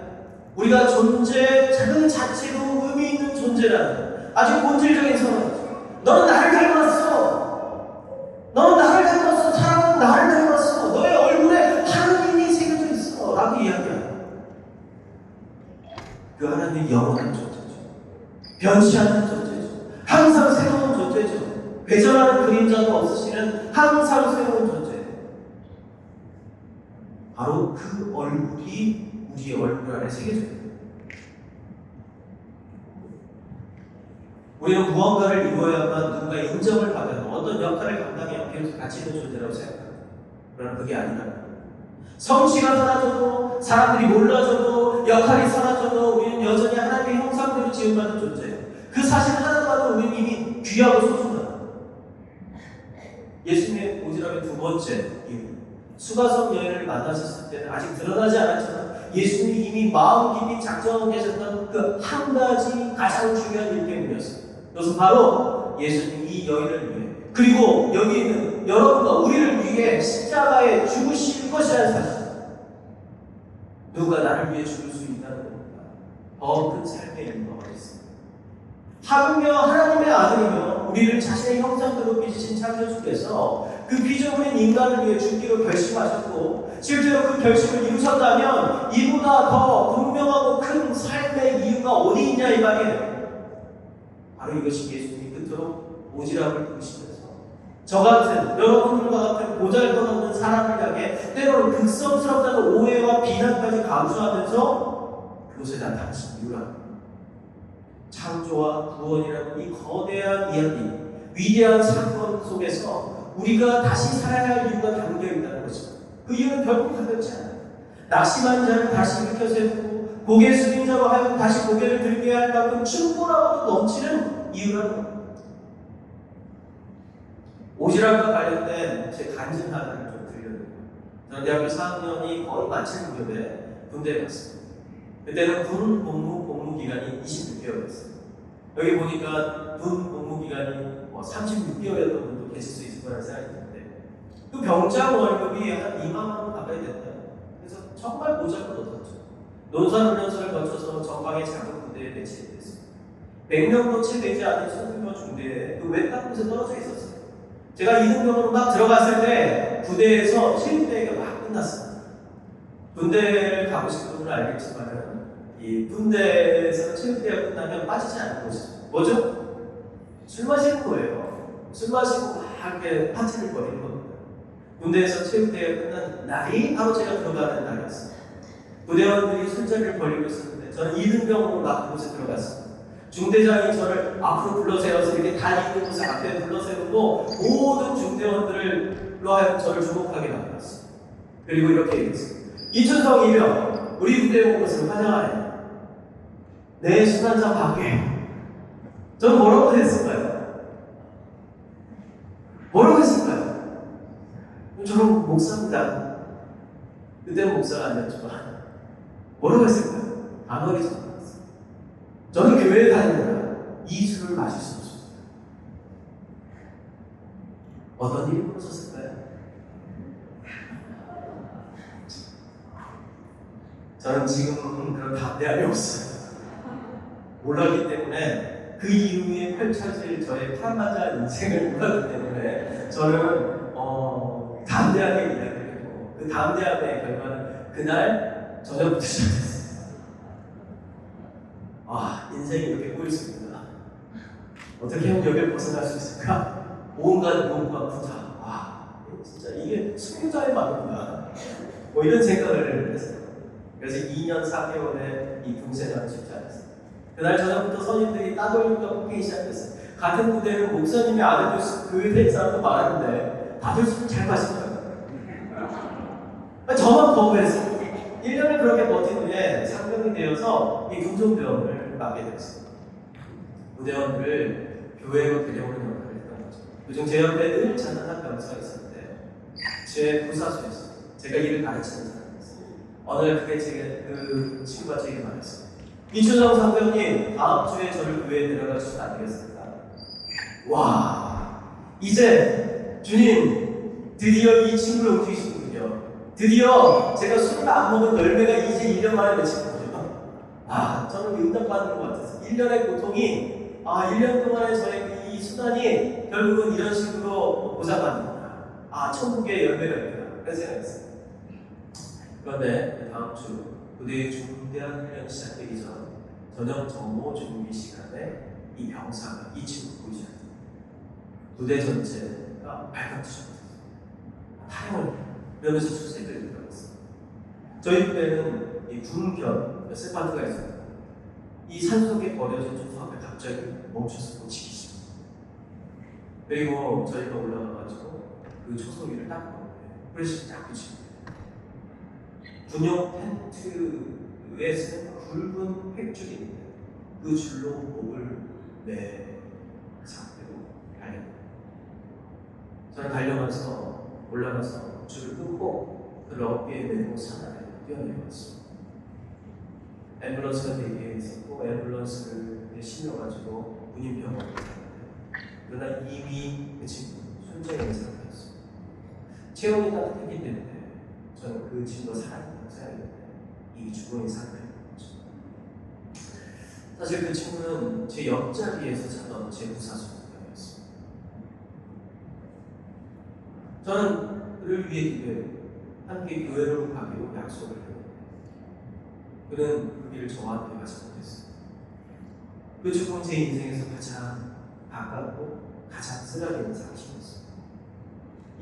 우리가 존재 그 자체로 의미 있는 존재라는 아주 본질적인 선언이죠. 너는 나를 닮았어. 너는 나를 닮았어. 사람은 나를 닮았어. 너의 얼굴에 하나님이 새겨져 있어. 라고 이야기합니다. 그 하나님이 영원한 존재죠. 변치 않는 존재죠. 항상 새로운 존재죠. 배전하는 그림자도 없으시는 항상 새로운 존재. 바로 그 얼굴이 우리의 얼굴 안에 새겨져 있는. 우리는 무언가를 이루어야만 누군가 인정을 받는 어떤 역할을 감당해야 계속 가치 있는 존재라고 생각합니다. 그러나 그게 아니라 성취가 사라져도 사람들이 몰라줘도 역할이 사라져도 우리는 여전히 하나님의 형상대로 지음받은 존재. 그 사실 하나만으로 우리는 이미 귀하고 소중하다. 예수님의 오지랖의 두 번째 이유. 수가성 여인을 만나셨을 때는 아직 드러나지 않았지만 예수님이 이미 마음 깊이 작정하고 계셨던 그 한 가지 가장 중요한 일 때문이었습니다. 그것은 바로 예수님이 이 여인을 위해 그리고 여기 있는 여러분과 우리를 위해 십자가에 죽으실 것이라는 사실. 누가 나를 위해 죽을 수 있다는 겁니다. 더 큰 삶의 의미가 어디 있습니까? 하물며 하나님의 아들이며 우리를 자신의 형상대로 빚으신 창조주께서 그 피조물인 인간을 위해 죽기로 결심하셨고 실제로 그 결심을 이루셨다면 이보다 더 분명하고 큰 삶의 이유가 어디 있냐 이 말이에요. 바로 이것이 예수님이 그토록 오지랖을 부리시면서 저 같은 여러분들과 같은 보잘것없는 사람을 향해 때로는 극성스럽다는 오해와 비난까지 감수하면서 그곳에 나타나신 이유라. 창조와 구원이라는 이 거대한 이야기, 위대한 사건 속에서 우리가 다시 살아야 할 이유가 담겨있다는 것입니다. 그 이유는 결국 가볍지 않아요. 낙심한 자를 다시 일으켜 세우고 고개 숙인 자로 하여금 다시 고개를 들게 할 만큼 충분하고도 넘치는 이유라는 겁니다. 오지랖과 관련된 제 간증 하나를 좀 드려드립니다. 저는 대학교 4학년이 거의 마칠 무렵에 군대에 갔습니다. 그때는 군 복무 기간이 26개월이었어요. 여기 보니까 군 복무 기간이 36개월이었던 분도 계실 수 있을 거라는 생각이 드는데 그 병장 월급이 한 2만 원 가까이 됐어요. 그래서 정말 보잘것없었죠. 논산훈련소를 거쳐서 전방의 작은 부대에 배치됐습니다. 100명도 채 되지 않은 소규모 중대에 그 외딴 곳에 떨어져 있었어요. 제가 이등병으로 막 들어갔을 때 부대에서 체육대회가 막 끝났습니다. 군대를 가고 싶은 분은 알겠지만 이 군대에서 체육대회가 끝나면 빠지지 않는 것이 뭐죠? 술 마시는 거예요. 술 마시고 막 이렇게 파티를 벌이는 겁니다. 군대에서 체육대회가 끝난 날이 바로 제가 들어가는 날이었습니다. 부대원들이 술자리를 벌이고 있었는데 저는 이등병으로 막 그곳에 들어갔습니다. 중대장이 저를 앞으로 불러세워서 이렇게 달리는 곳에 앞에 불러세우고 모든 중대원들로 하여금 저를 주목하게 만들었습니다. 그리고 이렇게 얘기했습니다. 이춘성이며 우리 부대에 온 것을 환영하네. 내 술 한잔 받게. 저는 뭐라고 했을까요? 뭐라고 했을까요? 저는 목사입니다. 그때는 목사가 아니었지만 뭐라고 했을까요? 단호하게 전화했어요. 저는 교회에 다닙니다. 이 술을 마실 수 없습니다. 어떤 일이 벌어졌을까요? 저는 지금 그런 담대함이 없어요. 몰랐기 때문에 그 이후에 펼쳐질 저의 파란만장한 인생을 몰랐기 때문에 저는 담대하게 이야기를 했고 그 담대함의 결과는 그날 저녁부터 시작했어요. 인생이 이렇게 꼬였습니다. 어떻게 하면 여기를 벗어날 수 있을까? 온갖 욕과 부탁. 진짜 이게 수요자의 마음이다. 뭐 이런 생각을 했어요. 그래서 2년 4개월의 이 군생활을 쉽지 않았어요. 그날 저녁부터 선임들이 따돌림과 뽑기 시작했어요. 같은 부대는 목사님의 아들도 교회에 사람도 많았는데 다들 술을 잘 마시더라고요. 저만 거부했어요. 1년을 그렇게 버틴 후에 상병이 되어서 이 군종병을 맡게 됐어요. 부대원들을 교회로 데려오는 역할을 했던 거죠. 요즘 제 옆에 늘 잔잔한 병사가 있었는데 제 부사수였어요. 제가 일을 가르치는 사람이었어요. 어느 날 그 친구가 제게 말했어요. 이춘영 상병님, 다음 주에 저를 교회에 데려가 주시면 안 되겠습니까? 이제 주님 드디어 이 친구를 움직이시는군요. 드디어 제가 술을 안 먹은 열매가 이제 1년 만에 맺히는군요. 저는 응답받는 것 같아서 1년의 고통이 1년 동안의 저의 이 수단이 결국은 이런 식으로 보상받는구나. 천국의 열매가 있구나. 그런 생각했어요. 그런데 다음 주 부대의 중대한 훈련이 시작되기 전 저녁 정보 준비 시간에 이 병사가 이 친구 보이지 않습니다. 부대 전체가 발칵투셨어요. 타령을 그러면서 수색을 들어갔어요. 저희 부대는 이 군견 세파트가 있습니다. 이 산속에 버려진 초소 앞에 갑자기 멈춰서 지키시고 그리고 저희가 올라가가지고 그 초소 위를 딱 프레시를 딱 붙이고 군용 텐트에 쓰는 굵은 획줄이 있는데 그 줄로 목을 매 상태로 달려갑니다. 저는 달려가서 올라가서 줄을 끊고 그 어깨에 메고 산 아래로 뛰어내려갔습니다. 앰뷸런스가 대기해 있었고 앰뷸런스를 실려가지고 군인병원에 갔는데 그러나 이미 그 친구는 순정인 상태였습니다. 체온이 따뜻했기 때문에 저는 그 친구가 살아있다고 생각했는데 이미 죽어있는 상태였던 거죠. 사실 그 친구는 제 옆자리에서 자던 제 부사수였습니다. 저는 그를 위해 기도했고 함께 교회로 가기로 약속을 했는데 그는 그 길을 저한테 가지 못했어요. 그 죽음은 제 인생에서 가장 가깝고 가장 쓰라리 있는 사실이었어요.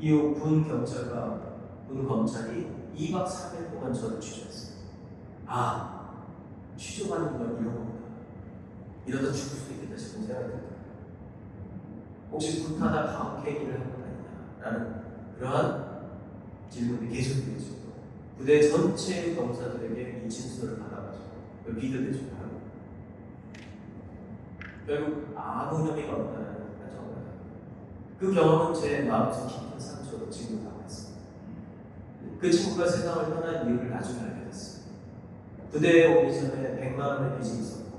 이후 군 경찰과 군 검찰이 2박 3일 동안 저를 취조했어요. 취조받는 건 이런 거구나. 이러다 죽을 수 있겠다 싶은 생각이 들더라고요. 혹시 불타다 가혹행위를 한 건 아니냐라는 그러한 질문이 계속 드려지고 부대 전체 검사들에게 이 진술을 받아가지고 그걸 비교대조를 하고 결국 아무 혐의가 없다는 판정을 받았고 그 경험은 제 마음속 깊은 상처로 지금 남아있습니다. 그 친구가 세상을 떠난 이유를 나중에 알게 됐어요. 부대에 오기 전에 100만 원의 빚이 있었고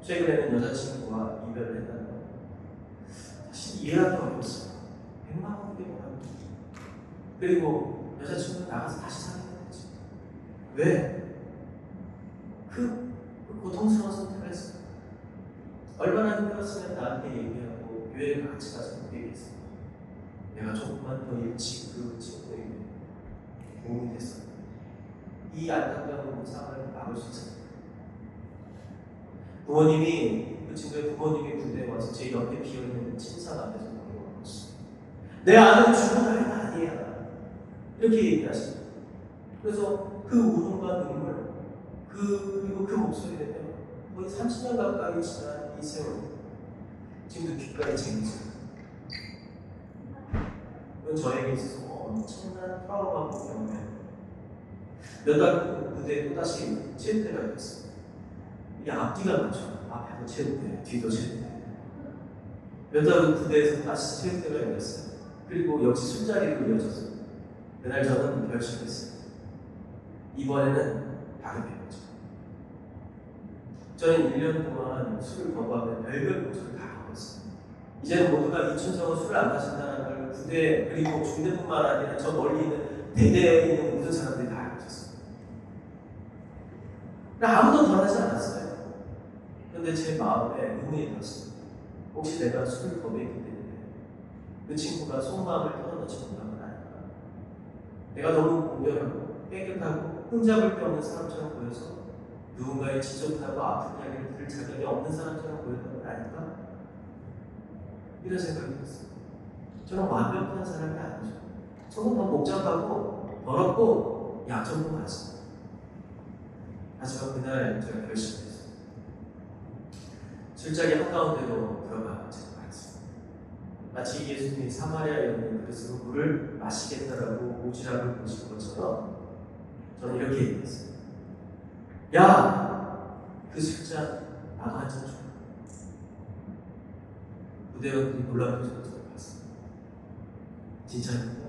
최근에는 여자친구와 이별을 했다는 것. 사실 이해하기 어려웠어요. 100만 원이 뭐라고. 그리고 여자친구는 나가서 다시 사귀면 되지. 왜? 그 고통스러운 선택을 했어요. 얼마나 힘들었으면 나한테 얘기하고 교회를 같이 가서 얘기했어요. 내가 조금만 더 일찍 그 친구에게 도움이 됐어요. 이 안타까운 상황을 막을 수 있었어요. 부모님이 그 친구의 부모님이 부대에 와서 제 옆에 비어있는 침상 앞에서 물어보고 있어요. 내 아는 죽은 아이가 아니야. 이렇게 얘기하십니다. 그래서 그 울음과 눈물 그리고 그 목소리는요 거의 30년 가까이 지난 이 세월 지금도 귓가에 쟁이죠. 그건 저에게 있어서 엄청난 트라우마가 때문에 몇 달 부대에 또다시 체육대가 있었습니다. 이게 앞뒤가 많죠. 앞에도 체육대, 뒤도 체육대. 몇 달 부대에서 다시 체육대가 열렸어요. 그리고 역시 술자리로 이어졌어요. 그날 저는 결심했어요. 이번에는 다르게 해보자. 저는 1년 동안 술을 거부하면 별별 고초를 다 겪었어요. 이제는 모두가 이춘성은 술을 안 마신다는 걸 부대 그리고 중대뿐만 아니라 저 멀리 있는 대대에 있는 모든 사람들이 다 알고 있었어요. 아무도 변하지 않았어요. 그런데 제 마음에 의문이 들었습니다. 혹시 내가 술을 더 먹기 때문에 그 친구가 속마음을 털어놓지 못한 건 아닐까? 내가 너무 공연하고 깨끗하고 흠잡을 데 없는 사람처럼 보여서 누군가의 지적하고 아픈 이야기를 들을 자격이 없는 사람처럼 보였던 건 아닐까? 이런 생각이 들었어요. 저는 완벽한 사람이 아니죠. 저는 더 복잡하고 더럽고 약점도 많습니다. 하지만 그날 제가 결심했어요. 술자리 한가운데로 들어가 제가 말했습니다. 마치 예수님이 사마리아에 있는 그릇으로 물을 마시겠다라고 모지락을 보신 것처럼 저는 이렇게 얘기했어요. 야! 그 술잔 나도 한 잔 줘. 부대원들이 놀라운 표정을 봤습니다. 진짜입니까?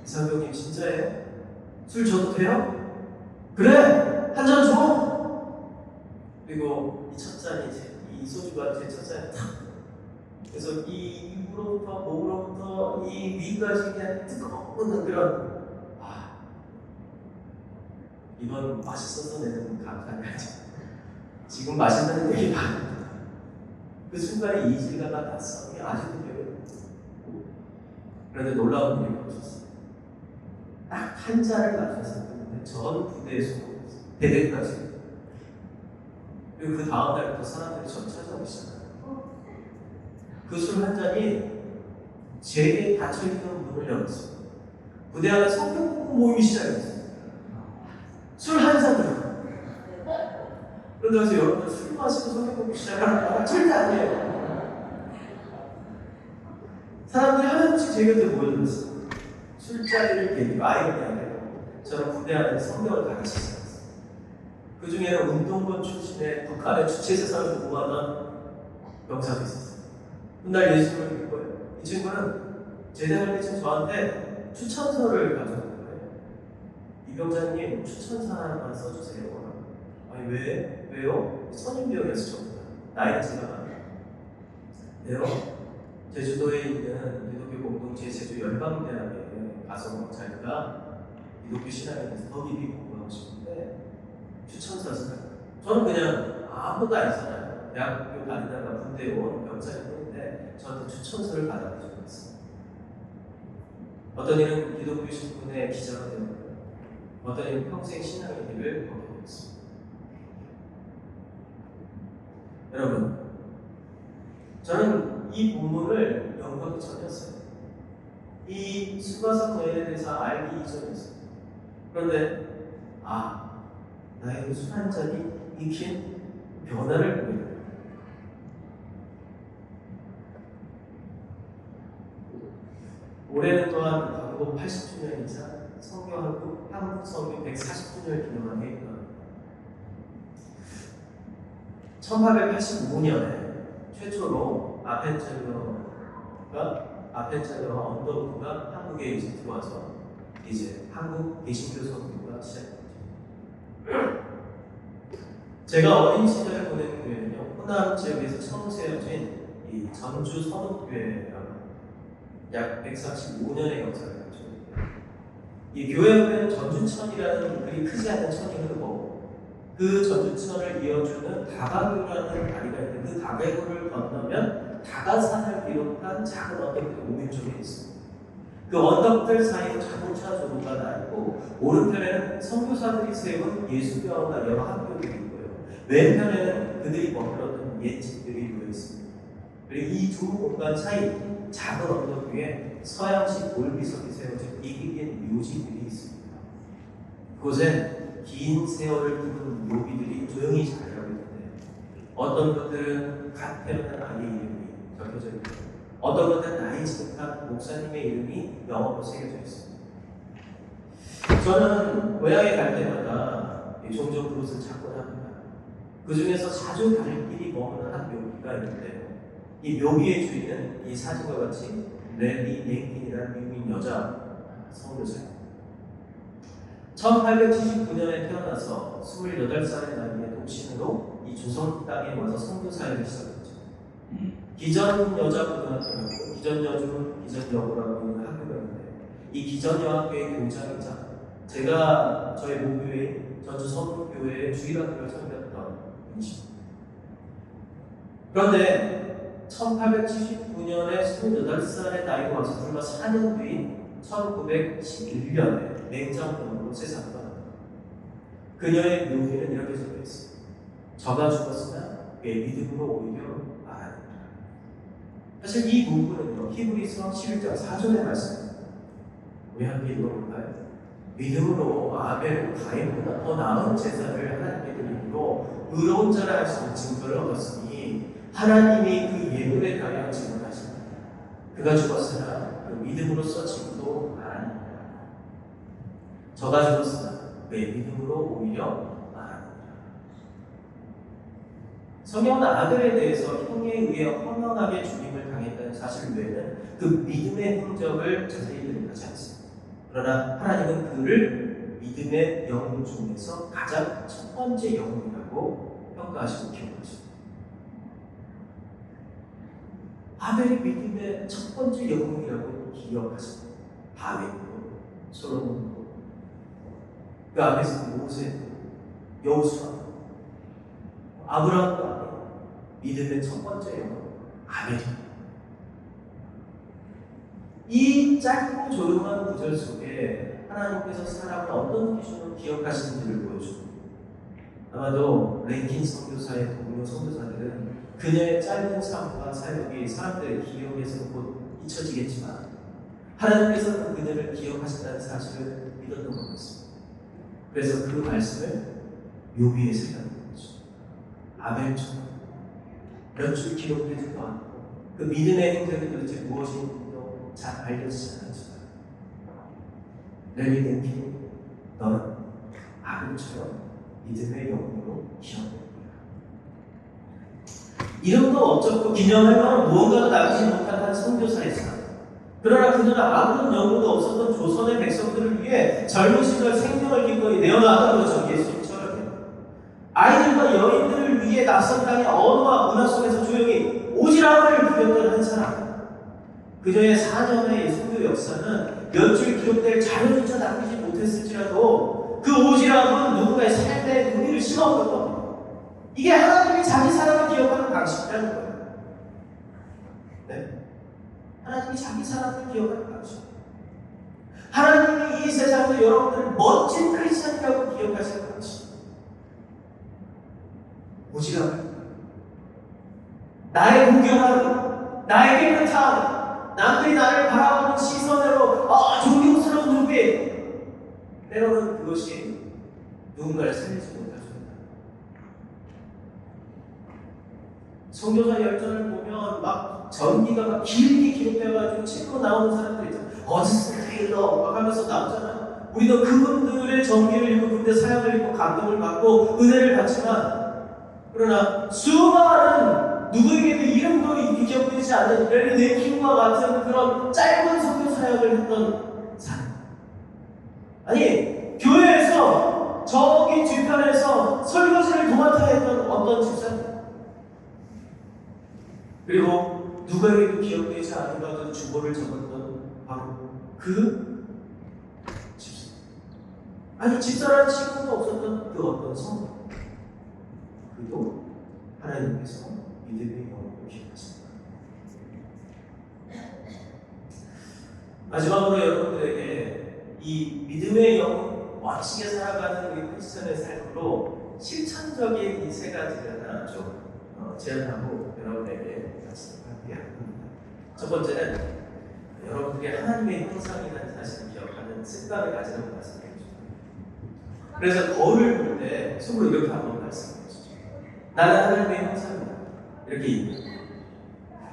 이상병님 진짜예요? 술 줘도 돼요? 그래! 한 잔 줘! 그리고 이 첫 잔이 이 소주가 제 첫 잔이 탁! 그래서 이 입으로부터 목으로부터 이 위까지 그냥 뜨거운 그런 이건 맛있어서 내는 감탄이 아니죠. 지금 마신다는 얘기가 아닙니다. 그 순간에 이질감이 났어. 아직도 기억이 납니다. 그런데 놀라운 일이 벌어졌어요. 딱 한 잔을 마셨을 때문에 전 부대에 소문했어요. 대대까지. 그리고 그 다음 날부터 사람들이 전 찾아오기 시작해요. 그 술 한 잔이 제게 닫혀있던 문을 열었어요. 부대 안에 성경 공부 모임이 시작했어요. 술 한 잔으로. 그러면서 여러분들 술 마시고 성경 공부 시작하는 거 절대 아니에요. 사람들이 하나씩 제 곁에 모여들었어요. 술자리를 계기로 아이들이 아니에요. 저는 부대 안에 성경을 가르치기 시작했어요. 그 중에는 운동권 출신의 북한의 주체세상을 공부하던 병사도 있었어요. 훗날 예수님을 믿고요. 이 친구는 제대할 때 저한테 추천서를 가져온 거예요. 이 병사님 추천서 하나만 써주세요. 아니 왜요? 선임병이어서 저보다 나이가 제가 많아요. 네요. 제주도에 있는 기독교 공동체 제주 열방대학에 가서 자기가 기독교 신앙에 대해서 더 깊이 공부하고 싶은데 추천서 써요. 저는 그냥 아무것도 아니잖아요. 대학교 다니다가 군대에 온 병사일 뿐인데 저한테 추천서를 받아가지고 있어요. 어떤 이는 기독교 신문의 기자가 되었고요. 어떤 이는 평생 신앙의 길을 걷게 되었습니다. 여러분, 저는 이 본문을 연구하기 전이었어요. 이 수가성 여인에 대해서 알기 이전이었어요. 그런데 나의 그 술 한 잔이 익힌 변화를 보게 됩니다. 올해는 또한 광고 80주년이자 한국 성교 140주년을 기념한 해입니다. 1885년에 최초로 아펜젤러와 언더우드가 한국에 이제 들어와서 이제 한국 개신교 선교가 시작됐죠. 제가 어린 시절을 보낸 교회는요, 호남 지역에서 처음 세워진 이 전주 선옥교회라고 약 145년의 역사를 가지고 있고요. 이 교회 옆에는 전주천이라는 그리 크지 않은 천이 흐르고 그 전주천을 이어주는 다가교라는 다리가 있는데 그 다가교를 건너면 다가산을 비롯한 작은 언덕들이 오른쪽에 있습니다. 그 언덕들 사이로 자동차 도로가 나 있고 오른편에는 선교사들이 세운 예수교회와 여러 학교들이 있고요. 왼편에는 그들이 머물렀던 옛집들이 놓여 있습니다. 그리고 이 두 공간 사이 작은 언덕 위에 서양식 돌비석이 세워진 이기긴 묘지들이 있습니다. 그곳에 긴 세월을 두른 묘비들이 조용히 자리하고 있는데 어떤 것들은 갓 태어난 아이의 이름이 적혀져 있고 어떤 것들은 나이 지긋한 목사님의 이름이 영어로 새겨져 있습니다. 저는 고향에 갈 때마다 종종 그곳을 찾곤 합니다. 그 중에서 자주 갈 길이 머무는 한 묘비가 있는데요. 이 묘비의 주인은 이 사진과 같이 레디 랭킨이라는 미국인 여자 선교사입니다. 1879년에 태어나서 28살의 나이에 독신으로 이 조선 땅에 와서 선교 사역을 시작했죠. 기전 여자고등학교라고, 기전 여중, 기전 여고라고 있는 학교가 있는데, 이 기전 여학교의 교장이자 제가 저희 모교회 전주 서울교회의 주일학교를 섬겼던 분이십니다. 그런데 1879년에 28살의 나이가 와서 불과 4년 뒤인 1911년에 맹장병으로 세상을 떠납니다. 그녀의 묘기는 이렇게 적혀 있습니다. 저가 죽었으나 내 믿음으로 오히려 말하니라. 사실 이 문구는요, 히브리서 11장 4절의 말씀입니다. 왜 함께 읽어볼까요? 믿음으로 아벨, 가인보다 더 나은 제사를 하나님께 드림으로 의로운 자라 할 수 있는 증거를 얻었으니 하나님이 그 예물에 대하여 증언하십니다. 그가 죽었으나 그 믿음으로써 지금도 말하느니라. 저가 죽었으나 내 믿음으로 오히려 말하느니라. 성경은 아벨에 대해서 형에 의해 허망하게 죽임을 당했다는 사실 외에는 그 믿음의 흔적을 자세히 드러내지 않습니다. 그러나 하나님은 그를 믿음의 영웅 중에서 가장 첫 번째 영웅이라고 평가하시고 기억하십니다. 아벨이 믿음의 첫 번째 영웅이라고 기억하십니다. 다윗도, 솔로몬도, 그 앞에서 모세, 여호수아, 아브라함도 아닌 믿음의 첫 번째 영웅 아벨입니다. 이 짧고 조용한 구절 속에 하나님께서 사람을 어떤 기준으로 기억하시는지를 보여줍니다. 아마도 랭킨 선교사의 동료 선교사들은 그녀의 짧은 삶과 사역이 사람들의 기억에서 곧 잊혀지겠지만 하나님께서 그녀를 기억하신다는 사실을 믿었던 것 같습니다. 그래서 그 말씀을 묘비에 새겨놓은 거죠. 아벨처럼 몇 줄 기록되지도 않고 그 믿음의 행적이 도대체 무엇인지도 잘 알려지지 않았지만 레위덴키 너는 아벨처럼 믿음의 영웅으로 기억됩니다. 이름도 없었고 기념할 만한 무언가도 남기지 못한 한 선교사의 삶. 그러나 그녀는 아무런 영웅도 없었던 조선의 백성들을 위해 젊은 시절 생명을 기꺼이 내어놨던 거죠. 예수님처럼요. 아이들과 여인들을 위해 낯선 땅의 언어와 문화 속에서 조용히 오지랖을 부렸던 한 사람. 그녀의 4년의 선교 역사는 몇 줄 기록될 자료조차 남기지 못했을지라도 그 오지랖은 누군가의 삶에 의미를 심어온 겁니다. 이게 하나님이 자기 사람을 기억하는 방식이라는 거예요. 네? 하나님이 자기 사람을 기억하는 방식. 하나님이 이 세상에서 여러분들을 멋진 크리스천이라고 기억하시는 방식. 오지랖. 나의 공경함, 나의 깨끗함, 남들이 나를 바라보는 시선으로 존경스러운 눈빛. 때로는 그것이 누군가를 살리지 못하죠. 선교사 열전을 보면 막 전기가 막 길게 기록돼가지고 책으로 나오는 사람들 있잖아요. 어지스 테일러 막 하면서 나오잖아요. 우리도 그분들의 전기를 읽고 그분들의 사역을 읽고 감동을 받고 은혜를 받지만 그러나 수많은 누구에게도 이름도 기억되지 않는 레리네킹과 같은 그런 짧은 선교 사역을 했던 사람. 아니 교회에서 저기 뒤편에서 설거지를 도맡아 했던 어떤 집사님. 그리고 누구에게도 기억되지 않은 가운데 주보를 적었던 바로 그 집사. 아니 집사라는 친구도 없었던 그 어떤 성도. 그도 하나님께서 믿음의 영혼을 기억하십니다. 마지막으로 여러분들에게 이 믿음의 영혼 멋지게 살아가는 우리 크리스천의 삶으로 실천적인 이 세 가지를 좀 제안하고 여러분에게 말씀하게 합니다. 첫 번째는 여러분들이 하나님의 형상이라는 사실을 기억하는 습관을 가지라고 말씀드립니다. 그래서 거울을 볼 때 속으로 이렇게 한번 말씀해 주시죠. 나는 하나님의 형상이다. 이렇게 얘기합니다.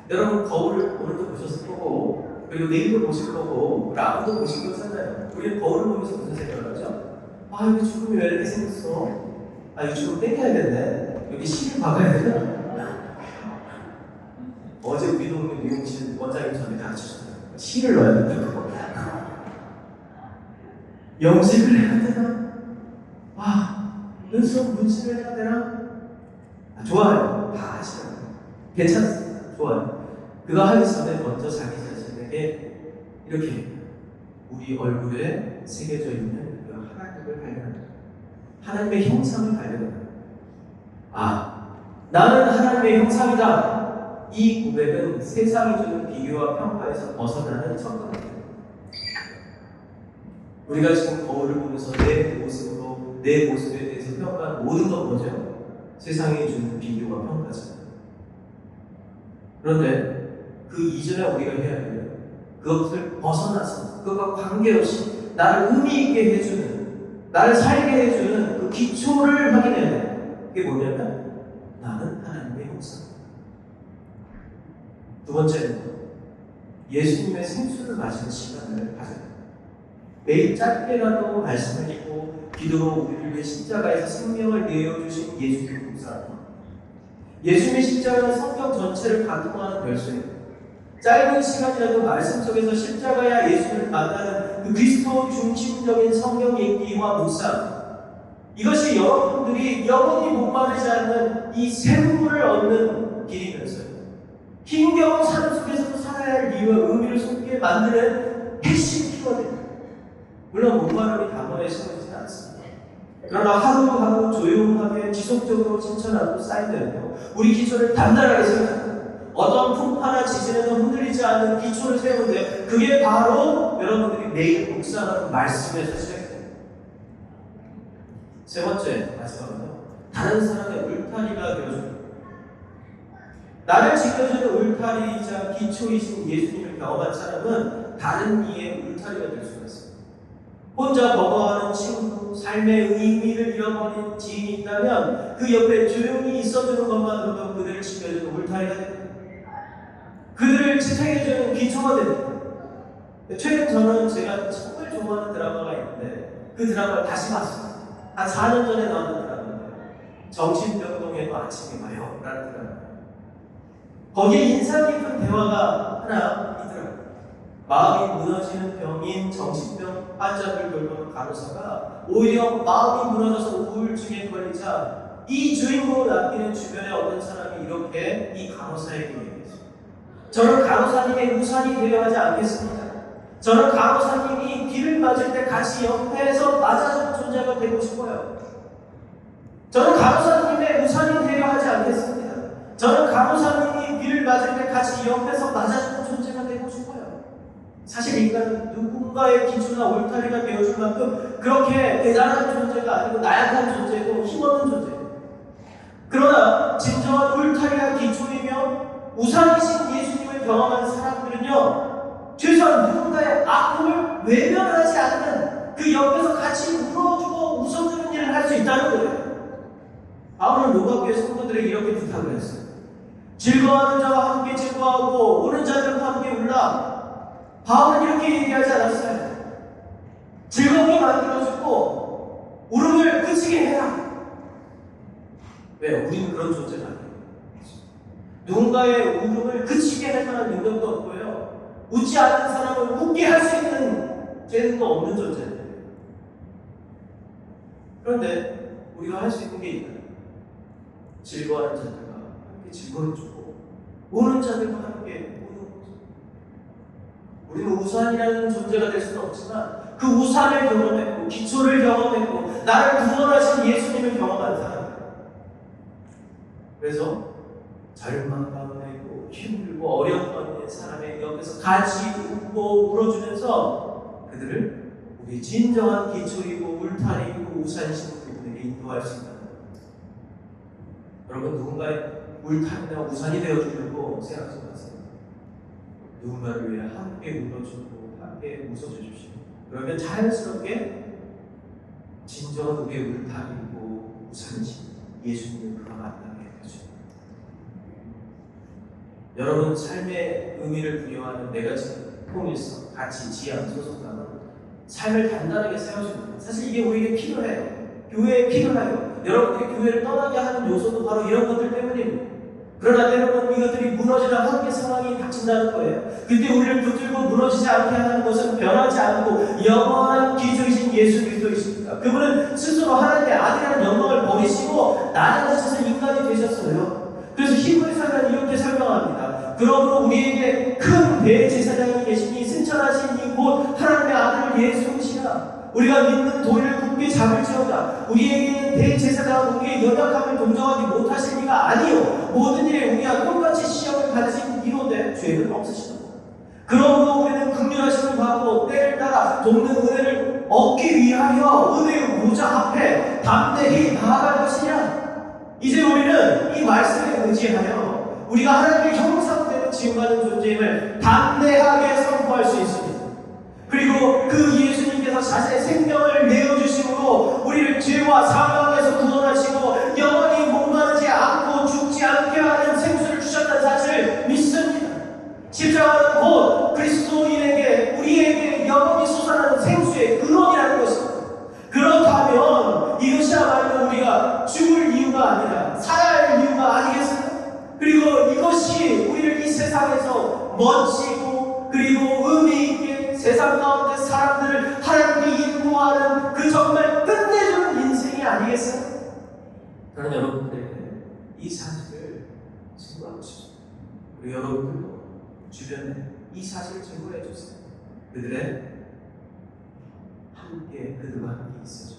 여러분 거울을 오늘도 보셨을 거고 그리고 내일도 보실 거고 라운도 보실 거잖아요. 우리는 거울을 보면서 무슨 생각을 하죠? 이거 주름이 왜 이렇게 생겼어? 이거 주름 땡겨야겠네. 여기 실을 박아야 되나? 어제 우리 동네 미용실 원장님 저한테 가르쳐줬어요. 실을 넣어야 된다고. 염색을 해야 되나? 눈썹 문신을 해야 되나? 좋아요. 다 하시라고요. 괜찮습니다. 그거 하기 전에 먼저 자기 자신에게 이렇게 우리 얼굴에 새겨져 있는 그 하나님을 발견한다. 하나님의 형상을 발견한다. 아, 나는 하나님의 형상이다. 이 고백은 세상이 주는 비교와 평가에서 벗어나는 첫걸음이다. 우리가 지금 거울을 보면서 내 모습으로 내 모습에 대해서 평가하는 모든 건 뭐죠? 세상이 주는 비교와 평가죠. 그런데 그 이전에 우리가 해야 해요. 그것을 벗어나서 그것과 관계없이 나를 의미 있게 해주는, 나를 살게 해주는 그 기초를 확인해야 돼요. 그게 뭐냐면 나는 하나님의 형상. 두 번째는 예수님의 생수를 마시는 시간을 가져요. 매일 짧게라도 말씀을 읽고 기도로 우리를 위해 십자가에서 생명을 내어주신 예수님을 묵상합니다. 예수님의 십자가는 성경 전체를 관통하는 별소입니다. 짧은 시간이라도 말씀 속에서 십자가야 예수를 만나는 그 그리스도 중심적인 성경 읽기와 묵상, 이것이 여러분들이 영원히 목마르지 않는 이 샘물을 얻는 길이면서요, 힘겨운 삶 속에서도 살아야 할 이유와 의미를 솟게 만드는 핵심 키워드입니다. 물론 목마름이 단번에 심어지진 않습니다. 그러나 하루하루 조용하게 지속적으로 실천하고 쌓이면요, 우리 기초를 단단하게 세워줍니다. 어떤 풍파나 지진에도 흔들리지 않는 기초를 세우는데, 그게 바로 여러분들이 매일 묵상하는 말씀에서 시작됩니다. 세 번째, 마지막으로 다른 사람의 울타리가 되어줍니다. 나를 지켜주는 울타리이자 기초이신 예수님을 경험한 사람은 다른 이의 울타리가 될 수가 있습니다. 혼자 버거워하는 친구, 삶의 의미를 잃어버린 지인이 있다면 그 옆에 조용히 있어주는 것만으로도 그들을 지켜주는 울타리가 됩니다. 그들을 지탱해주는 기초가 됩니다. 최근 저는 제가 정말 좋아하는 드라마가 있는데 그 드라마를 다시 봤습니다. 한 4년 전에 나왔던 드라마인데요. 정신병동에도 아침이 와요 라는 드라마예요. 거기에 인상 깊은 대화가 하나 있더라고요. 마음이 무너지는 병인 정신병 환자들 돌보는 간호사가 오히려 마음이 무너져서 우울증에 걸리자 이 주인공을 아끼는 주변의 어떤 사람이 이렇게 이 간호사에게 얘기했습니다. 저는 간호사님의 우산이 되려 하지 않겠습니다. 저는 간호사님이 비를 맞을 때 같이 옆에서 맞아주는 존재가 되고 싶어요. 저는 간호사님의 우산이 되려 하지 않겠습니다. 저는 간호사님이 비를 맞을 때 같이 옆에서 맞아주는 존재가 되고 싶어요. 사실 인간은 누군가의 기초나 울타리가 되어줄 만큼 그렇게 대단한 존재가 아니고 나약한 존재고 힘없는 존재예요. 그러나 진정한 울타리가 기초이며 우상이신 예수님을 경험한 사람들은요, 최소한 누군가의 아픔을 외면하지 않는 그 옆에서 같이 울어주고 웃어주는 일을 할 수 있다는 거예요. 바울은 로마교회 성도들에게 이렇게 부탁을 했어요. 즐거워하는 자와 함께 즐거워하고 우는 자들과 함께 울라. 바울은 이렇게 얘기하지 않았어요. 즐겁게 만들어주고 울음을 그치게 해라. 왜? 우리는 그런 존재가 아니에요. 누군가의 울음을 그치게 할 만한 능력도 없고요, 웃지 않는 사람을 웃게 할 수 있는 재능도 없는 존재예요. 그런데 우리가 할 수 있는 게 있나요? 즐거워하는 자들과 함께 즐거워해주고 우는 자들과 함께 우는 거죠. 우리는 우산이라는 존재가 될 수는 없지만 그 우산을 경험했고 기초를 경험했고 나를 구원하신 예수님을 경험한 사람이에요. 그래서 절망 가운데 있고 힘들고 어려운 가운데 사람의 옆에서 같이 웃고 울어주면서 그들을 우리 진정한 기초이고 울타리이고 우산이신 그분에게 인도할 수 있다는 거예요. 여러분, 누군가의 울타리나 우산이 되어주려고 생각하지 마세요. 누군가를 위해 함께 울어주고 함께 웃어주십시오. 그러면 자연스럽게 진정한 우리의 울타리이고 우산이신 예수님을 그가 만나게 되죠. 여러분, 삶의 의미를 부여하는 내가 지금 통일성, 가치, 지향, 소속감은 삶을 단단하게 세워줍니다. 사실 이게 우리에게 필요해요. 교회에 필요해요. 여러분들이 교회를 떠나게 하는 요소도 바로 이런 것들 때문입니다. 그러나 때로는 이것들이 무너지다 함께 상황이 닥친다는 거예요. 그때 우리를 붙들고 무너지지 않게 하는 것은 변하지 않고 영원한 기초이신 예수 그리스도이십니다. 그분은 스스로 하나님의 아들이라는 영광을 버리시고 나를 가셔서 인간이 되셨어요. 그래서 히브리서는 이렇게 설명합니다. 그러므로 우리에게 큰 대제사장이 계시니 승천하신 이곳 하나님의 아들 예수시라. 우리가 믿는 도리를 굳게 잡을지어다. 우리에게는 대제사장은 우리의 연약함을 동정하지 못하실 리가 아니요 모든 일에 우리와 똑같이 시험을 받으신 이로되 죄는 없으시다. 그러므로 우리는 긍휼하심을 받고 때를 따라 돕는 은혜를 얻기 위하여 은혜의 보좌 앞에 담대히 나아갈 것이냐. 이제 우리는 이 말씀에 의지하여 우리가 하나님의 형상대로 지음받은 존재임을 담대하게 선포할 수 있습니다. 그리고 그 예수님께서 자신의 생명을 내어주심으로 우리를 죄와 사망에서 구원하시고 영원히 목마르지 않고 죽지 않게 하는 생수를 주셨다는 사실을 믿습니다. 십자가는 곧 그리스도인에게 우리에게 영원히 솟아나는 생수의 근원이라는 것입니다. 그렇다면 이것이야말로 우리가 죽을 이유가 아니라 살아야 할 이유가 아니겠습니까? 그리고 이것이 우리를 이 세상에서 멋지고 그리고 의미 있게 세상 가운데 사람들을 하나님께 인도하는 그 정말 끝내주는 인생이 아니겠어요? 저는 여러분들에게 이 사실을 증거하고 싶습니다. 우리 여러분들도 주변에 이 사실을 증거해 주세요. 그들과 함께 있어줘.